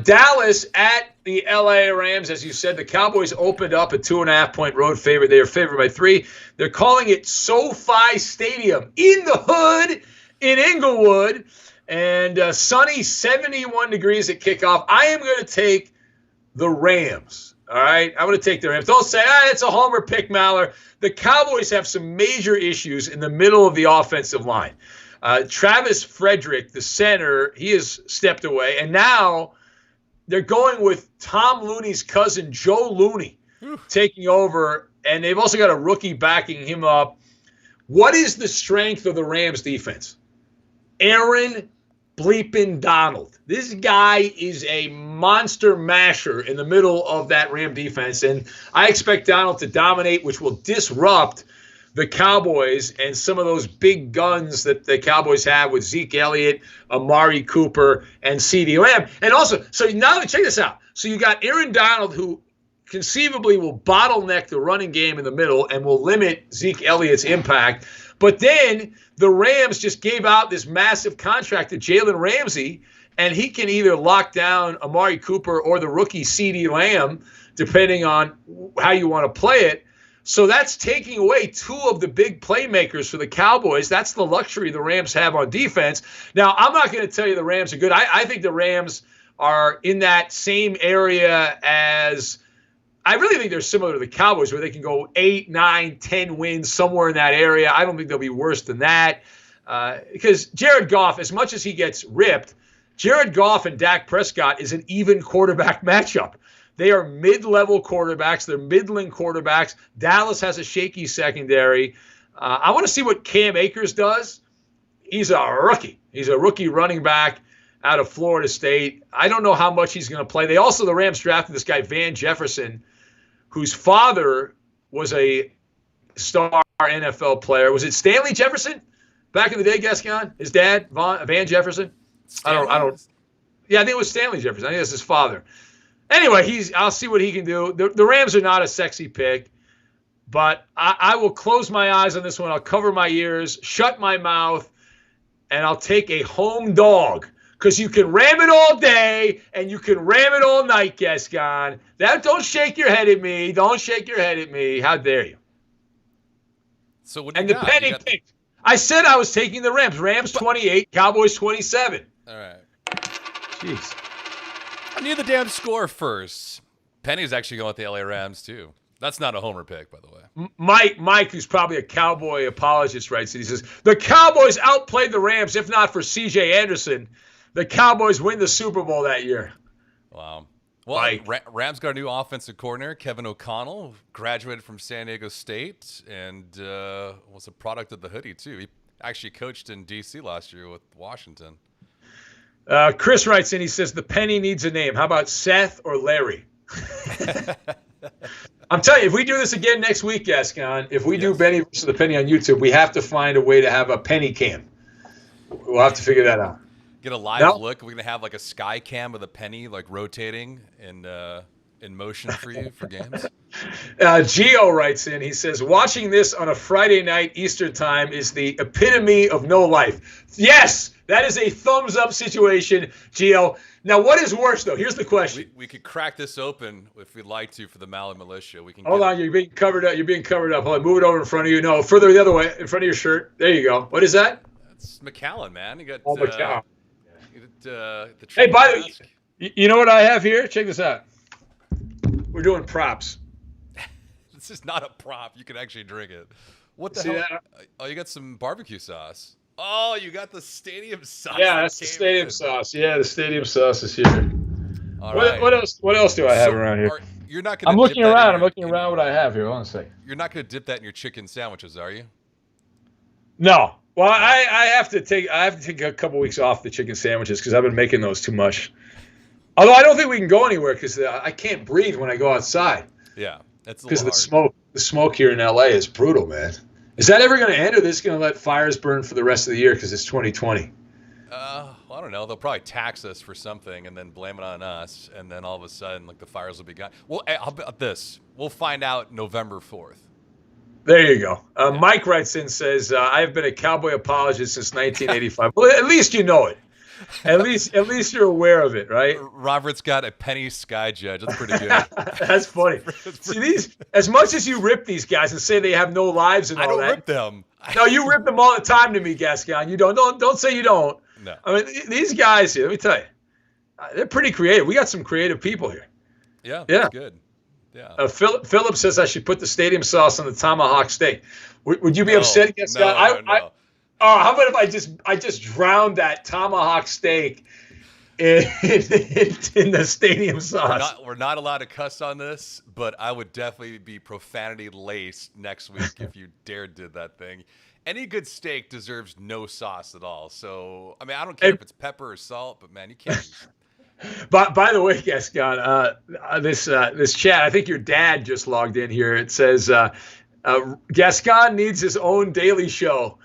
Dallas at the L.A. Rams. As you said, the Cowboys opened up a 2.5-point road favorite. They are favored by 3. They're calling it SoFi Stadium in the hood in Inglewood. And sunny 71 degrees at kickoff. I am going to take the Rams. All right? I'm going to take the Rams. Don't say, it's a homer pick, Maller. The Cowboys have some major issues in the middle of the offensive line. Travis Frederick, the center, he has stepped away. And now they're going with Tom Looney's cousin, Joe Looney, taking over. And they've also got a rookie backing him up. What is the strength of the Rams defense? Aaron bleeping Donald. This guy is a monster masher in the middle of that Ram defense, and I expect Donald to dominate, which will disrupt the Cowboys and some of those big guns that the Cowboys have with Zeke Elliott, Amari Cooper, and CeeDee Lamb. And also, so now check this out. So you got Aaron Donald, who conceivably will bottleneck the running game in the middle and will limit Zeke Elliott's impact. But then the Rams just gave out this massive contract to Jalen Ramsey, and he can either lock down Amari Cooper or the rookie CeeDee Lamb, depending on how you want to play it. So that's taking away 2 of the big playmakers for the Cowboys. That's the luxury the Rams have on defense. Now, I'm not going to tell you the Rams are good. I think the Rams are in that same area as – I really think they're similar to the Cowboys, where they can go 8, 9, 10 wins, somewhere in that area. I don't think they'll be worse than that. Because Jared Goff, as much as he gets ripped, Jared Goff and Dak Prescott is an even quarterback matchup. They are mid-level quarterbacks. They're middling quarterbacks. Dallas has a shaky secondary. I want to see what Cam Akers does. He's a rookie. He's a rookie running back out of Florida State. I don't know how much he's going to play. The Rams drafted this guy, Van Jefferson, whose father was a star NFL player. Was it Stanley Jefferson back in the day, Gascon? His dad, Van Jefferson? Stanley? I don't. Yeah, I think it was Stanley Jefferson. I think that's his father. Anyway, I'll see what he can do. The Rams are not a sexy pick, but I will close my eyes on this one. I'll cover my ears, shut my mouth, and I'll take a home dog. Because you can ram it all day and you can ram it all night, Gascon. Don't shake your head at me. Don't shake your head at me. How dare you? So what? And the penny picked. I said I was taking the Rams. Rams 28, Cowboys 27. All right. Jeez. I need the damn score first. Penny's actually going with the LA Rams too. That's not a homer pick, by the way. Mike, who's probably a Cowboy apologist, writes it. He says, the Cowboys outplayed the Rams, if not for C.J. Anderson. The Cowboys win the Super Bowl that year. Wow. Well, Rams got a new offensive coordinator, Kevin O'Connell, graduated from San Diego State and was a product of the hoodie, too. He actually coached in D.C. last year with Washington. Chris writes in, he says, the penny needs a name. How about Seth or Larry? I'm telling you, if we do this again next week, Gascon, if we do Benny versus the Penny on YouTube, we have to find a way to have a penny cam. We'll have to figure that out. Get a live look. We're going to have like a sky cam with a penny like rotating in motion for you for games. Gio writes in, he says, watching this on a Friday night Eastern time is the epitome of no life. Yes, that is a thumbs up situation, Gio. Now, what is worse, though? Here's the question. We could crack this open if we'd like to for the Malley Militia. We can. Hold on, you're being covered up. You're being covered up. Hold on, move it over in front of you. No, further the other way, in front of your shirt. There you go. What is that? That's McAllen, man. You got. McAllen. Hey, by the way, you know what I have here? Check this out. We're doing props. This is not a prop. You can actually drink it. What the See hell? that? Oh, you got some barbecue sauce. Oh, you got the stadium sauce. Yeah, that's the stadium sauce. Yeah, the stadium sauce is here. All right. What else? What else do I have around here? You're not gonna. I'm looking around. I'm looking around what I have here. Hold on a second. You're not going to dip that in your chicken sandwiches, are you? No. Well, I have to take a couple weeks off the chicken sandwiches because I've been making those too much. Although I don't think we can go anywhere because I can't breathe when I go outside. Yeah, that's because the smoke. The smoke here in LA is brutal, man. Is that ever going to end, or this going to let fires burn for the rest of the year because it's 2020? Well, I don't know. They'll probably tax us for something and then blame it on us, and then all of a sudden, like the fires will be gone. Well, how about this? We'll find out November 4th. There you go. Mike writes in, says, I have been a Cowboy apologist since 1985. Well, at least you know it. At least you're aware of it, right? Robert's got a penny sky judge. That's pretty good. That's funny. See, these, as much as you rip these guys and say they have no lives and all that. I don't rip them. No, you rip them all the time to me, Gascon. You don't say you don't. No. I mean, these guys here, let me tell you, they're pretty creative. We got some creative people here. Yeah, that's good. Yeah. Philip says I should put the stadium sauce on the tomahawk steak. Would you be upset, Gascon? No. How about if I just drowned that tomahawk steak in the stadium sauce? We're not allowed to cuss on this, but I would definitely be profanity laced next week if you dared did that thing. Any good steak deserves no sauce at all. So, I mean, I don't care if it's pepper or salt, but man, you can't. But by the way, Gascon, this chat, I think your dad just logged in here. It says Gascon needs his own daily show.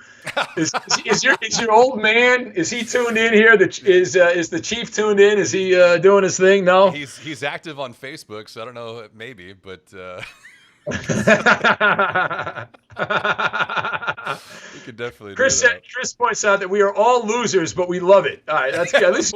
Is your old man? Is he tuned in here? Is the chief tuned in? Is he doing his thing? No, he's active on Facebook, so I don't know, maybe, but we could definitely. Chris points out that we are all losers, but we love it. All right, that's good. At least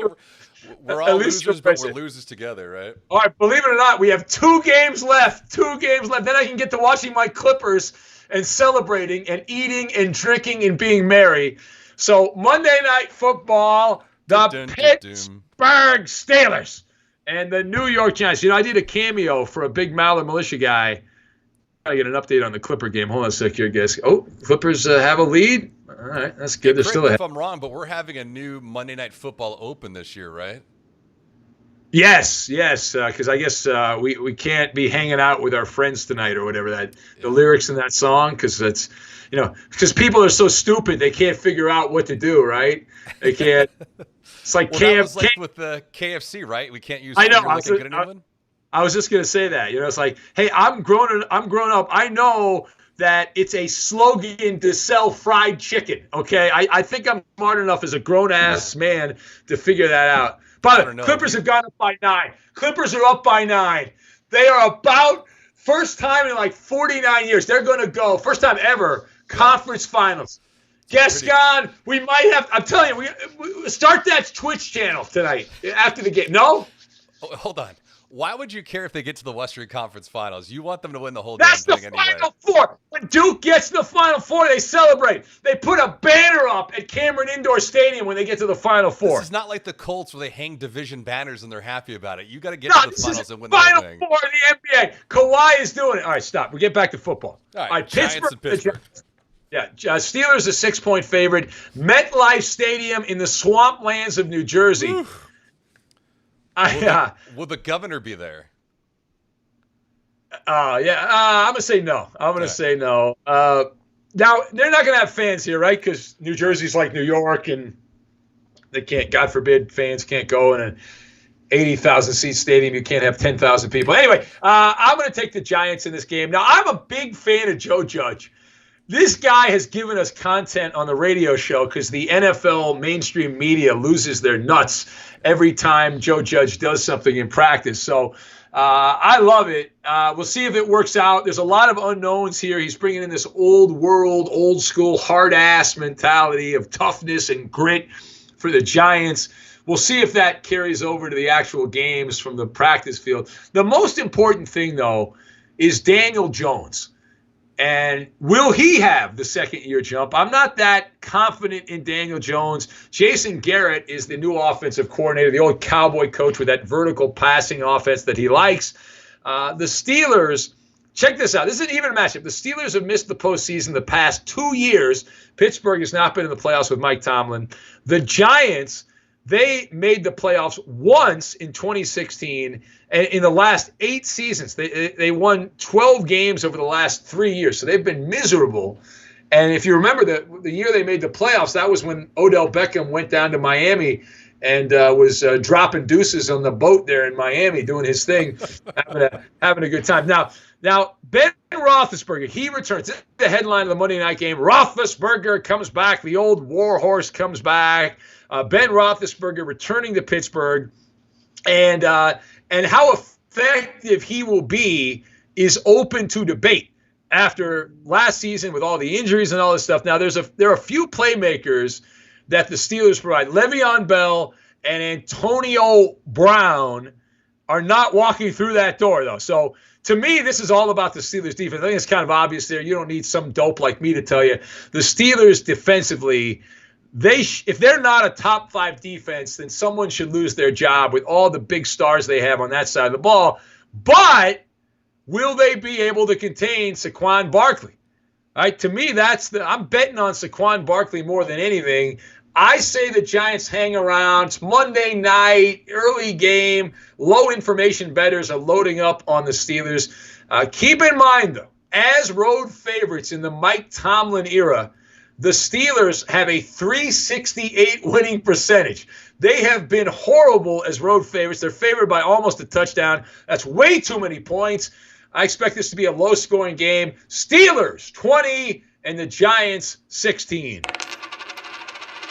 we're all losers, but we're losers together, right? All right, believe it or not, we have 2 games left. 2 games left. Then I can get to watching my Clippers and celebrating and eating and drinking and being merry. So Monday Night Football, the Pittsburgh Steelers and the New York Giants. You know, I did a cameo for a big Maller militia guy. I get an update on the Clipper game. Hold on a sec here, guys. Oh, Clippers have a lead. All right, that's good. They're still ahead. If I'm wrong, but we're having a new Monday Night Football Open this year, right? Yes, because I guess we can't be hanging out with our friends tonight or whatever the lyrics in that song, because that's, because people are so stupid they can't figure out what to do, right? They can't. It's like that was like with the KFC, right? We can't use. I know. I was just gonna say that. It's like, hey, I'm grown up. I know that it's a slogan to sell fried chicken. Okay, I think I'm smart enough as a grown ass man to figure that out. But Clippers have gone up by 9. Clippers are up by 9. They are about first time in like 49 years. They're going to go first time ever conference finals. Gascon, we might have. I'm telling you, we start that Twitch channel tonight after the game. No, hold on. Why would you care if they get to the Western Conference Finals? You want them to win the whole damn thing anyway. That's the Final Four. When Duke gets to the Final Four, they celebrate. They put a banner up at Cameron Indoor Stadium when they get to the Final Four. This is not like the Colts where they hang division banners and they're happy about it. You got to get to the finals and win the whole thing. Final Four in the NBA. Kawhi is doing it. All right, stop. We get back to football. All right, Pittsburgh. Yeah, Steelers a 6-point favorite. MetLife Stadium in the swamplands of New Jersey. Oof. Will the governor be there? I'm going to say no. Now, they're not going to have fans here, right? Because New Jersey's like New York, and they can't, God forbid, fans can't go in an 80,000-seat stadium. You can't have 10,000 people. Anyway, I'm going to take the Giants in this game. Now, I'm a big fan of Joe Judge. This guy has given us content on the radio show because the NFL mainstream media loses their nuts every time Joe Judge does something in practice. So I love it. We'll see if it works out. There's a lot of unknowns here. He's bringing in this old world, old school, hard-ass mentality of toughness and grit for the Giants. We'll see if that carries over to the actual games from the practice field. The most important thing, though, is Daniel Jones. And will he have the second-year jump? I'm not that confident in Daniel Jones. Jason Garrett is the new offensive coordinator, the old Cowboy coach with that vertical passing offense that he likes. The Steelers, check this out. This is an even matchup. The Steelers have missed the postseason the past 2 years. Pittsburgh has not been in the playoffs with Mike Tomlin. The Giants, they made the playoffs once in 2016, and in the last 8 seasons, they won 12 games over the last 3 years. So they've been miserable. And if you remember the year they made the playoffs, that was when Odell Beckham went down to Miami and was dropping deuces on the boat there in Miami, doing his thing, having a good time. Now Ben Roethlisberger, he returns. This is the headline of the Monday night game. Roethlisberger comes back. The old war horse comes back. Ben Roethlisberger returning to Pittsburgh, and how effective he will be is open to debate. after last season with all the injuries and all this stuff. Now, there are a few playmakers that the Steelers provide. Le'Veon Bell and Antonio Brown are not walking through that door, though. So, to me, this is all about the Steelers' defense. I think it's kind of obvious there. You don't need some dope like me to tell you. The Steelers defensively, if they're not a top 5 defense, then someone should lose their job with all the big stars they have on that side of the ball. But will they be able to contain Saquon Barkley? All right, to me, I'm betting on Saquon Barkley more than anything. I say the Giants hang around. It's Monday night, early game. Low information bettors are loading up on the Steelers. Keep in mind, though, as road favorites in the Mike Tomlin era, the Steelers have a .368 winning percentage. They have been horrible as road favorites. They're favored by almost a touchdown. That's way too many points. I expect this to be a low-scoring game. Steelers 20 and the Giants 16.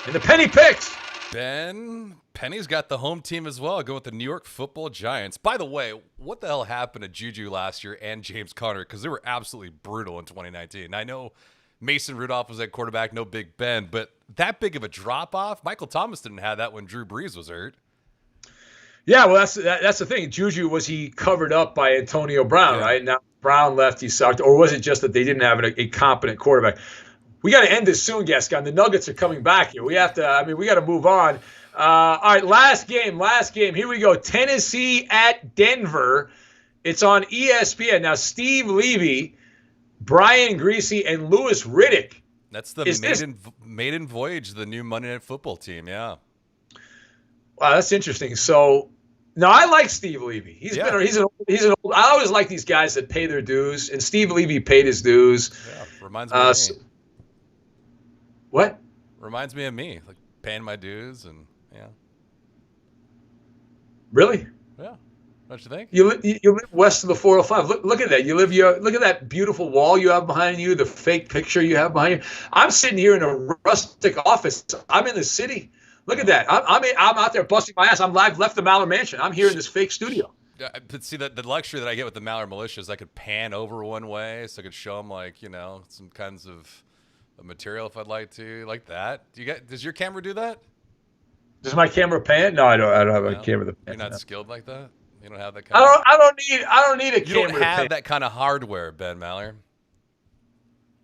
And the Penny picks. Ben, Penny's got the home team as well. Go with the New York Football Giants. By the way, what the hell happened to Juju last year and James Conner? Because they were absolutely brutal in 2019. I know Mason Rudolph was at quarterback, no Big Ben, but that big of a drop-off? Michael Thomas didn't have that when Drew Brees was hurt. Yeah, well, that's the thing. Juju, was he covered up by Antonio Brown, right? Now Brown left, he sucked. Or was it just that they didn't have a competent quarterback? We got to end this soon, Gascon. The Nuggets are coming back here. We got to move on. All right, last game. Here we go. Tennessee at Denver. It's on ESPN. Now, Steve Levy, Brian Griese, and Louis Riddick. That's the maiden voyage, the new Monday Night Football team, yeah. Wow, that's interesting. So, no, I like Steve Levy. He's an old. I always like these guys that pay their dues, and Steve Levy paid his dues. Yeah, reminds me of me. What? Reminds me of me, like paying my dues and yeah. Really? Yeah. Don't you think? You live west of the 405. Look at that. Look at that beautiful wall you have behind you, the fake picture you have behind you. I'm sitting here in a rustic office. I'm in the city. Look at that. I'm out there busting my ass. I've left the Mallard Mansion. I'm here in this fake studio. But see, the luxury that I get with the Mallard Militia is I could pan over one way, so I could show them some kinds of material if I'd like to, like that. Does your camera do that? Does my camera pan? No, I don't have a camera that pans. You're not skilled like that? You don't have that kind I don't need a camera. You don't have that kind of hardware, Ben Maller.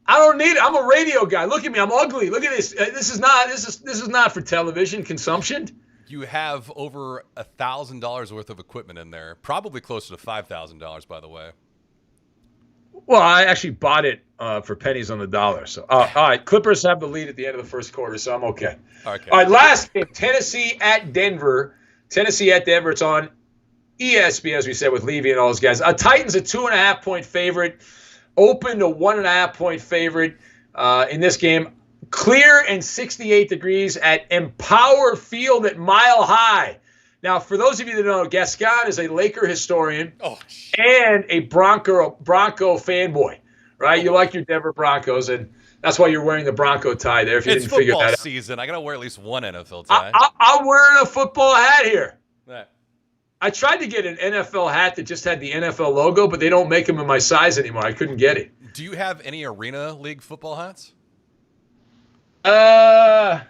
I don't need it. I'm a radio guy. Look at me. I'm ugly. Look at this. This is not for television consumption. You have over $1,000 worth of equipment in there, probably closer to $5,000, by the way. Well, I actually bought it for pennies on the dollar. So, all right, Clippers have the lead at the end of the first quarter, so I'm okay. Okay. All right, last game, Tennessee at Denver. It's on ESPN, as we said, with Levy and all those guys. Titans a 2.5-point favorite, open to 1.5-point favorite in this game. Clear and 68 degrees at Empower Field at Mile High. Now, for those of you that don't know, Gascon is a Laker historian and a Bronco fanboy, right? You like your Denver Broncos, and that's why you're wearing the Bronco tie there. If you didn't figure that out. It's football season. I got to wear at least one NFL tie. I'm wearing a football hat here. Right. I tried to get an NFL hat that just had the NFL logo, but they don't make them in my size anymore. I couldn't get it. Do you have any Arena League football hats? I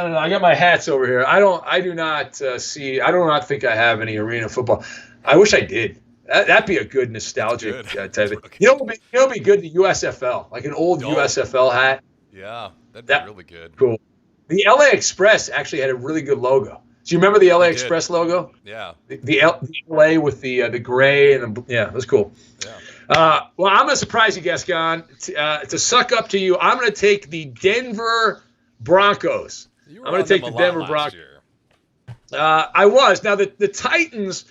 don't know. I got my hats over here. I do not think I have any arena football. I wish I did. That'd be a good nostalgic type of thing. You know what would be good? The USFL, like an old USFL hat. Yeah, that'd be really good. Cool. The LA Express actually had a really good logo. Do you remember the LA Express logo? Yeah. The LA with the gray and it was cool. Yeah. Well, I'm going to surprise you, Gascon. To suck up to you, I'm going to take the Denver Broncos. I'm going to take the Denver Broncos. I was. Now, the Titans,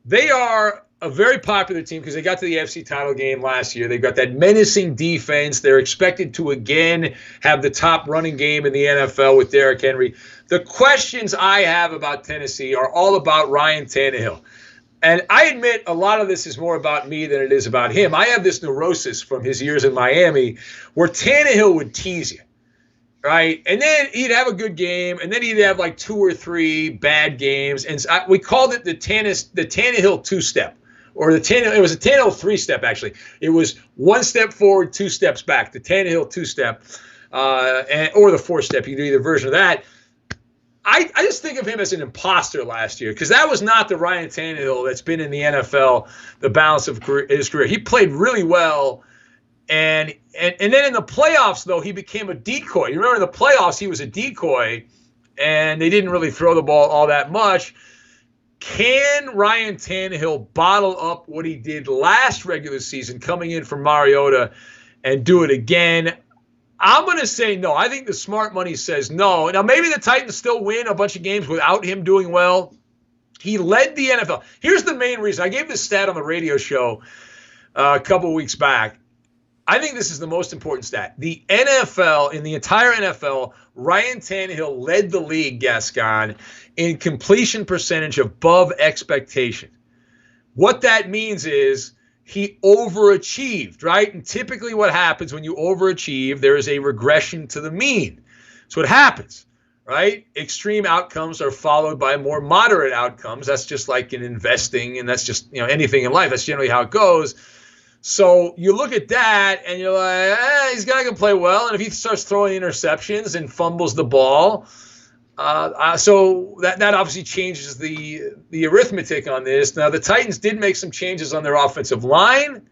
they are a very popular team because they got to the AFC title game last year. They've got that menacing defense. They're expected to, again, have the top running game in the NFL with Derrick Henry. The questions I have about Tennessee are all about Ryan Tannehill. And I admit a lot of this is more about me than it is about him. I have this neurosis from his years in Miami where Tannehill would tease you. Right, and then he'd have a good game, and then he'd have like 2 or 3 bad games, and we called it the Tannehill two-step, or it was a Tannehill 3-step, actually. It was 1 step forward, 2 steps back. The Tannehill 2-step, or the 4-step. You can do either version of that. I just think of him as an imposter last year, because that was not the Ryan Tannehill that's been in the NFL the balance of his career. He played really well, and then in the playoffs, though, he became a decoy. You remember in the playoffs, he was a decoy, and they didn't really throw the ball all that much. Can Ryan Tannehill bottle up what he did last regular season coming in from Mariota and do it again? I'm going to say no. I think the smart money says no. Now, maybe the Titans still win a bunch of games without him doing well. He led the NFL. Here's the main reason. I gave this stat on the radio show a couple of weeks back. I think this is the most important stat. The NFL, in the entire NFL, Ryan Tannehill led the league, Gascon, in completion percentage above expectation. What that means is he overachieved, right? And typically what happens when you overachieve, there is a regression to the mean. That's what happens, right? Extreme outcomes are followed by more moderate outcomes. That's just like in investing, and that's just, anything in life. That's generally how it goes. So you look at that and you're like, he's got to play well. And if he starts throwing interceptions and fumbles the ball, so that obviously changes the arithmetic on this. Now, the Titans did make some changes on their offensive line,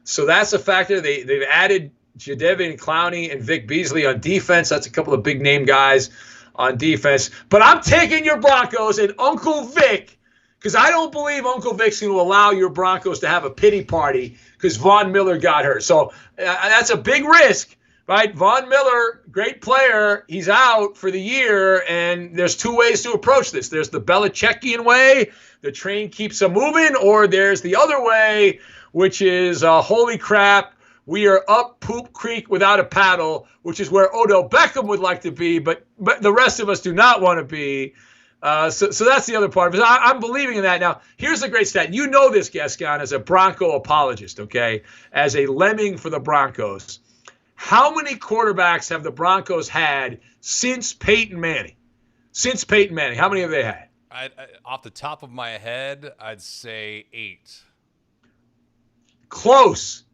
so that's a factor. They've added Jadeveon Clowney and Vic Beasley on defense. That's a couple of big-name guys on defense. But I'm taking your Broncos and Uncle Vic, because I don't believe Uncle Vic's going to allow your Broncos to have a pity party because Von Miller got hurt. So that's a big risk. Right, Von Miller, great player. He's out for the year, and there's 2 ways to approach this. There's the Belichickian way, the train keeps them moving, or there's the other way, which is holy crap, we are up Poop Creek without a paddle, which is where Odell Beckham would like to be, but the rest of us do not want to be. So that's the other part of it. I'm believing in that. Now, here's the great stat. You know this, Gascon, as a Bronco apologist, okay, as a lemming for the Broncos. How many quarterbacks have the Broncos had since Peyton Manning? Since Peyton Manning, how many have they had? I off the top of my head, I'd say 8. Close.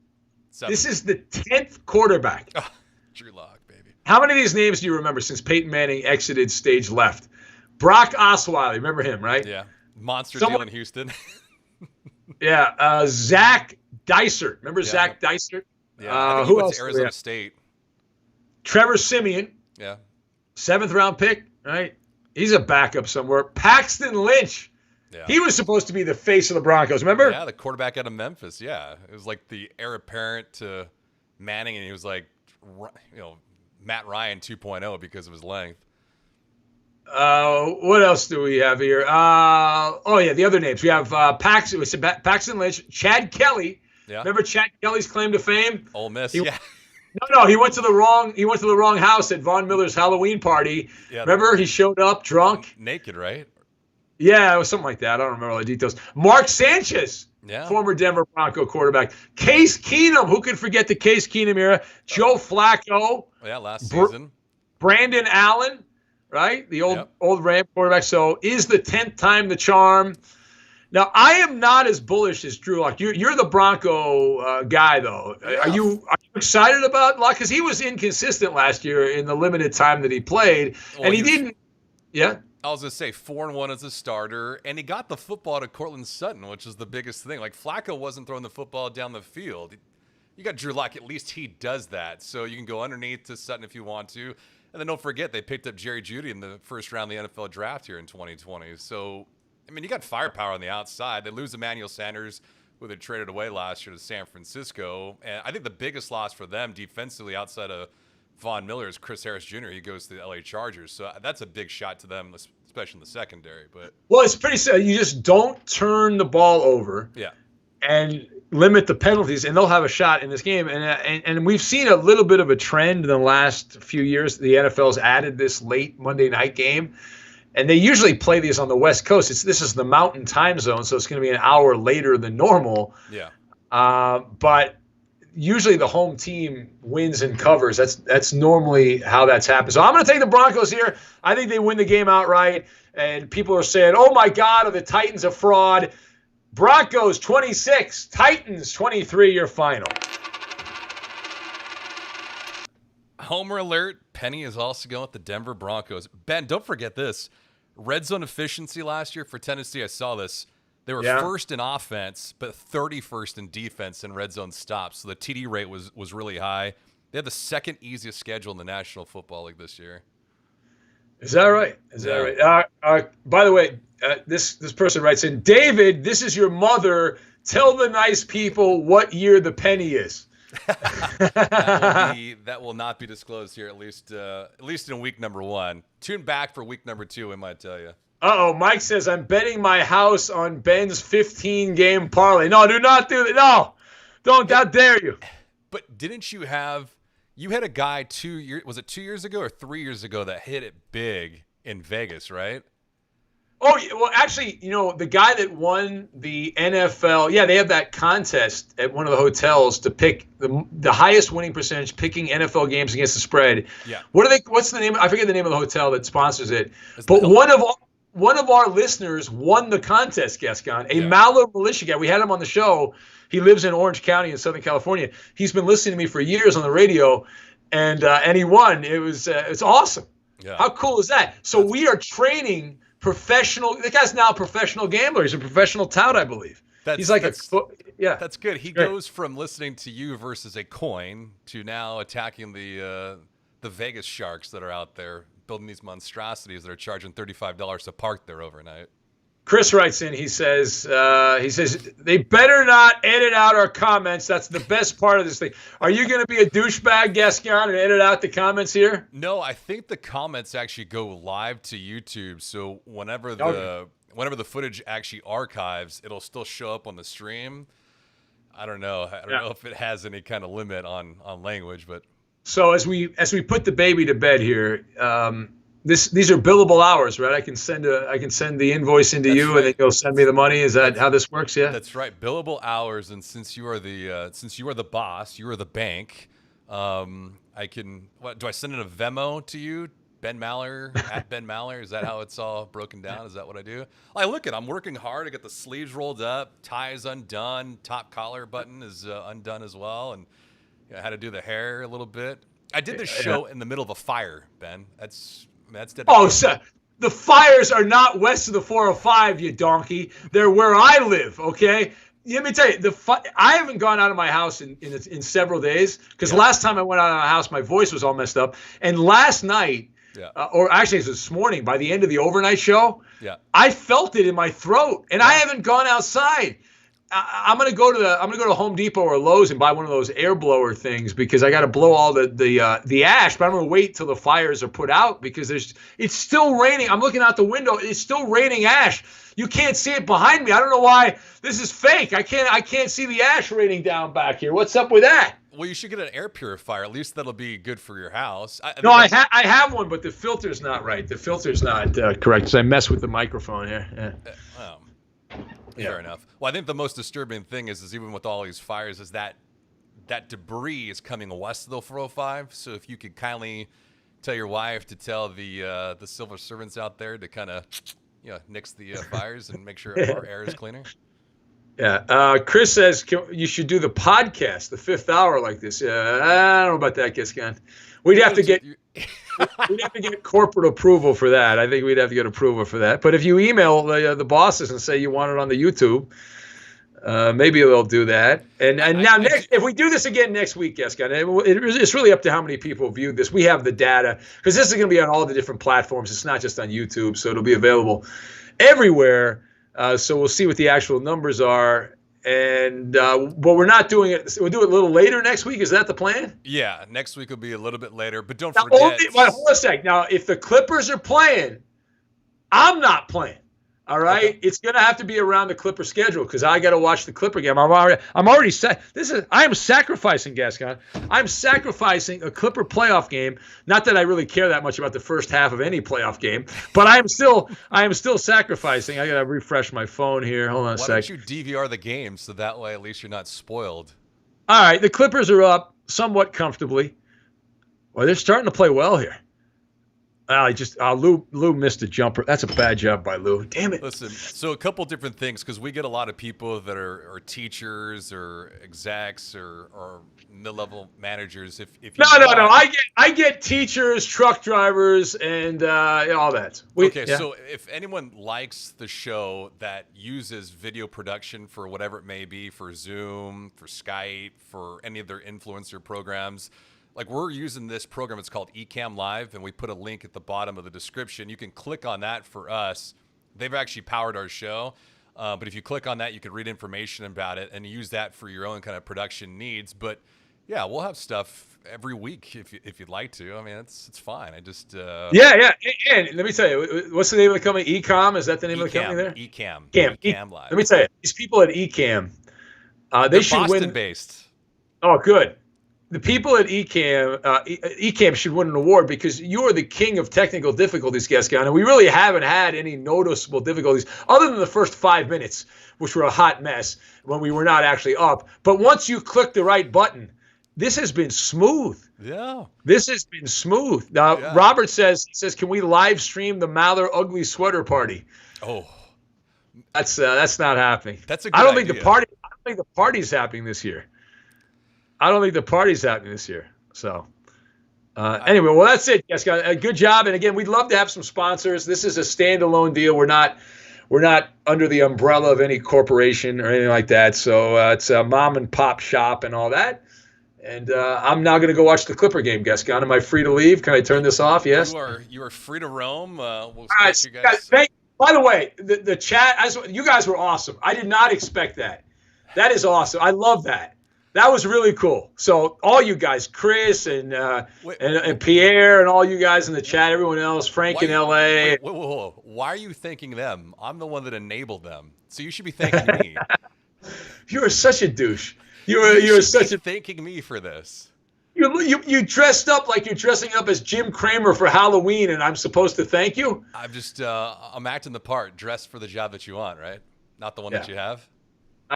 7. This is the 10th quarterback. Oh, Drew Lock, baby. How many of these names do you remember since Peyton Manning exited stage left? Brock Osweiler, remember him, right? Yeah. Monster deal in Houston. Yeah. Zach Dysert. Remember Zach Dysert? Yeah, I think he went to Arizona State. Trevor Siemian. Yeah. 7th round pick, right? He's a backup somewhere. Paxton Lynch. Yeah. He was supposed to be the face of the Broncos, remember? Yeah, the quarterback out of Memphis, yeah. It was like the heir apparent to Manning, and he was like, Matt Ryan 2.0 because of his length. What else do we have here? The other names. We have Paxton Lynch, Chad Kelly. Yeah. Remember Chad Kelly's claim to fame? Ole Miss, No, he went to the wrong house at Von Miller's Halloween party. Yeah, remember, he showed up drunk, naked, right? Yeah, it was something like that. I don't remember all the details. Mark Sanchez, former Denver Bronco quarterback. Case Keenum, who can forget the Case Keenum era? Joe Flacco. Yeah, last season. Brandon Allen, right? The old Ram quarterback. So is the 10th time the charm? Now, I am not as bullish as Drew Lock. You're the Bronco guy, though. Yeah. Are you excited about Lock? Because he was inconsistent last year in the limited time that he played, and he didn't. Yeah. I was going to say 4-1 as a starter, and he got the football to Cortland Sutton, which is the biggest thing. Like, Flacco wasn't throwing the football down the field. You got Drew Lock. At least he does that. So you can go underneath to Sutton if you want to. And then don't forget, they picked up Jerry Jeudy in the first round of the NFL draft here in 2020. So, I mean, you got firepower on the outside. They lose Emmanuel Sanders, who they traded away last year to San Francisco. And I think the biggest loss for them defensively outside of Von Miller is Chris Harris Jr. He goes to the LA Chargers. So that's a big shot to them, especially in the secondary. But it's pretty simple. You just don't turn the ball over. Yeah. And limit the penalties, and they'll have a shot in this game. And we've seen a little bit of a trend in the last few years. The NFL's added this late Monday night game. And they usually play these on the West Coast. This is the Mountain Time Zone, so it's going to be an hour later than normal. Yeah. But usually the home team wins and covers. That's normally how that's happened. So I'm going to take the Broncos here. I think they win the game outright. And people are saying, "Oh my God, are the Titans a fraud?" Broncos 26, Titans 23, your final. Homer alert. Penny is also going with the Denver Broncos. Ben, don't forget this. Red zone efficiency last year for Tennessee, I saw this. They were first in offense, but 31st in defense in red zone stops. So the TD rate was really high. They had the second easiest schedule in the National Football League this year. Is that right? Is that right? By the way, this person writes in, David, this is your mother. Tell the nice people what year the penny is. that will not be disclosed here, at least in week number 1. Tune back for week number 2, we might tell you. Uh-oh, Mike says, I'm betting my house on Ben's 15-game parlay. No, do not do that. No, don't. How dare you? But didn't you had a guy 2 years, was it 2 years ago or 3 years ago that hit it big in Vegas, right? Oh, well, actually, the guy that won the NFL, they have that contest at one of the hotels to pick the highest winning percentage picking NFL games against the spread. Yeah. What's the name? I forget the name of the hotel that sponsors it. But one of our listeners won the contest, Gascon, a Mallow militia guy. We had him on the show. He lives in Orange County in Southern California. He's been listening to me for years on the radio, and he won. It's awesome. Yeah. How cool is that? So we are training professional. The guy's now a professional gambler. He's a professional tout, I believe. That's good. He goes from listening to you versus a coin to now attacking the Vegas sharks that are out there building these monstrosities that are charging $35 to park there overnight. Chris writes in, he says, they better not edit out our comments. That's the best part of this thing. Are you going to be a douchebag, Gascon, and edit out the comments here? No, I think the comments actually go live to YouTube. So whenever the footage actually archives, it'll still show up on the stream. I don't know. I don't know if it has any kind of limit on language, but. So as we put the baby to bed here, these are billable hours, right? I can send the invoice into you, right, and then you'll send me the money. Is that how this works? Yeah, that's right. Billable hours, and since you are the boss, you are the bank. I can. What do I send in a Venmo to you, Ben Maller at Ben Maller? Is that how it's all broken down? Is that what I do? I'm working hard. I got the sleeves rolled up, tie is undone, top collar button is undone as well, and I had to do the hair a little bit. I did this show in the middle of a fire, Ben. That's dedication. Oh, sir. The fires are not west of the 405, you donkey. They're where I live, okay? Let me tell you, I haven't gone out of my house in several days because last time I went out of my house, my voice was all messed up. And last night, or actually it was this morning, by the end of the overnight show, I felt it in my throat, and I haven't gone outside. I'm gonna go to Home Depot or Lowe's and buy one of those air blower things because I got to blow all the ash. But I'm gonna wait till the fires are put out because it's still raining. I'm looking out the window. It's still raining ash. You can't see it behind me. I don't know why this is fake. I can't see the ash raining down back here. What's up with that? Well, you should get an air purifier. At least that'll be good for your house. I have one, but the filter's not right. The filter's not correct. So I mess with the microphone here. Fair enough. Well, I think the most disturbing thing is even with all these fires is that debris is coming west of the 405. So if you could kindly tell your wife to tell the civil servants out there to kind of nix the fires and make sure our air is cleaner. Yeah. Chris says you should do the podcast, the 5th hour like this. I don't know about that, Gascon. We'd have to get corporate approval for that. I think we'd have to get approval for that. But if you email the bosses and say you want it on the YouTube, maybe they'll do that. And now if we do this again next week, Gascon, it's really up to how many people viewed this. We have the data because this is going to be on all the different platforms. It's not just on YouTube, so it'll be available everywhere. So we'll see what the actual numbers are. And but we're not doing it. We'll do it a little later next week. Is that the plan? Yeah, next week will be a little bit later. But don't forget. Hold a sec. Now, if the Clippers are playing, I'm not playing. All right, okay. It's gonna have to be around the Clipper schedule because I got to watch the Clipper game. I am sacrificing, Gascon. I'm sacrificing a Clipper playoff game. Not that I really care that much about the first half of any playoff game, but I am still sacrificing. I gotta refresh my phone here. Hold on a sec. Why don't you DVR the game so that way at least you're not spoiled? All right, the Clippers are up somewhat comfortably. Well, they're starting to play well here. Lou missed a jumper. That's a bad job by Lou. Damn it. Listen, so a couple different things, because we get a lot of people that are teachers or execs or mid-level managers. If you no. I get teachers, truck drivers, and all that. So if anyone likes the show that uses video production for whatever it may be, for Zoom, for Skype, for any of their influencer programs. Like, we're using this program, it's called Ecamm Live, and we put a link at the bottom of the description. You can click on that for us. They've actually powered our show. But if you click on that, you can read information about it and use that for your own kind of production needs. But yeah, we'll have stuff every week if you'd like to. I mean, it's fine. I just yeah. And let me tell you, what's the name of the company? Ecamm? Is that the name of the company there? Ecamm Live. Let me tell you, these people at Ecamm, they should win. Boston-based. Oh, good. The people at Ecamm should win an award because you are the king of technical difficulties, Gascon, and we really haven't had any noticeable difficulties other than the first 5 minutes, which were a hot mess when we were not actually up. But once you click the right button, this has been smooth. Yeah. This has been smooth. Now, yeah. Robert says, can we live stream the Mather Ugly Sweater Party? Oh. That's not happening. That's a good idea. I don't think the party's happening this year. So, anyway, well, that's it, Gascon. Good job. And again, we'd love to have some sponsors. This is a standalone deal. We're not under the umbrella of any corporation or anything like that. So it's a mom and pop shop and all that. And I'm now going to go watch the Clipper game, Gascon. Am I free to leave? Can I turn this off? Yes. You are free to roam. We'll right, you guys. By the way, the chat. You guys were awesome. I did not expect that. That is awesome. I love that. That was really cool. So all you guys, Chris and Pierre and all you guys in the chat, everyone else, Frank in LA. Whoa. Why are you thanking them? I'm the one that enabled them. So you should be thanking me. You are such a douche. You are such a thanking me for this. You dressed up like you're dressing up as Jim Cramer for Halloween, and I'm supposed to thank you? I'm just I'm acting the part, dressed for the job that you want, right? Not the one that you have.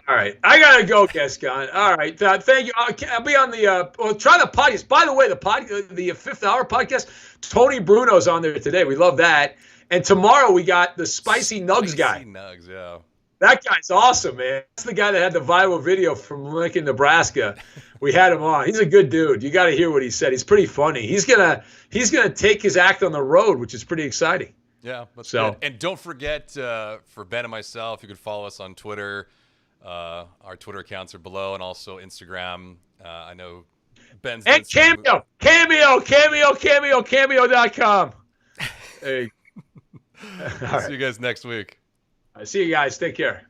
All right, I gotta go, Gascon. All right, thank you. I'll be on the try the podcast. By the way, the Fifth Hour podcast. Tony Bruno's on there today. We love that. And tomorrow we got the Spicy Nugs guy. Nugs, yeah. That guy's awesome, man. That's the guy that had the viral video from Lincoln, Nebraska. We had him on. He's a good dude. You got to hear what he said. He's pretty funny. He's gonna take his act on the road, which is pretty exciting. Yeah, that's good. And don't forget, for Ben and myself, you can follow us on Twitter. Our Twitter accounts are below, and also Instagram. I know Ben's and cameo.com. Hey. See you guys next week. See you guys. Take care.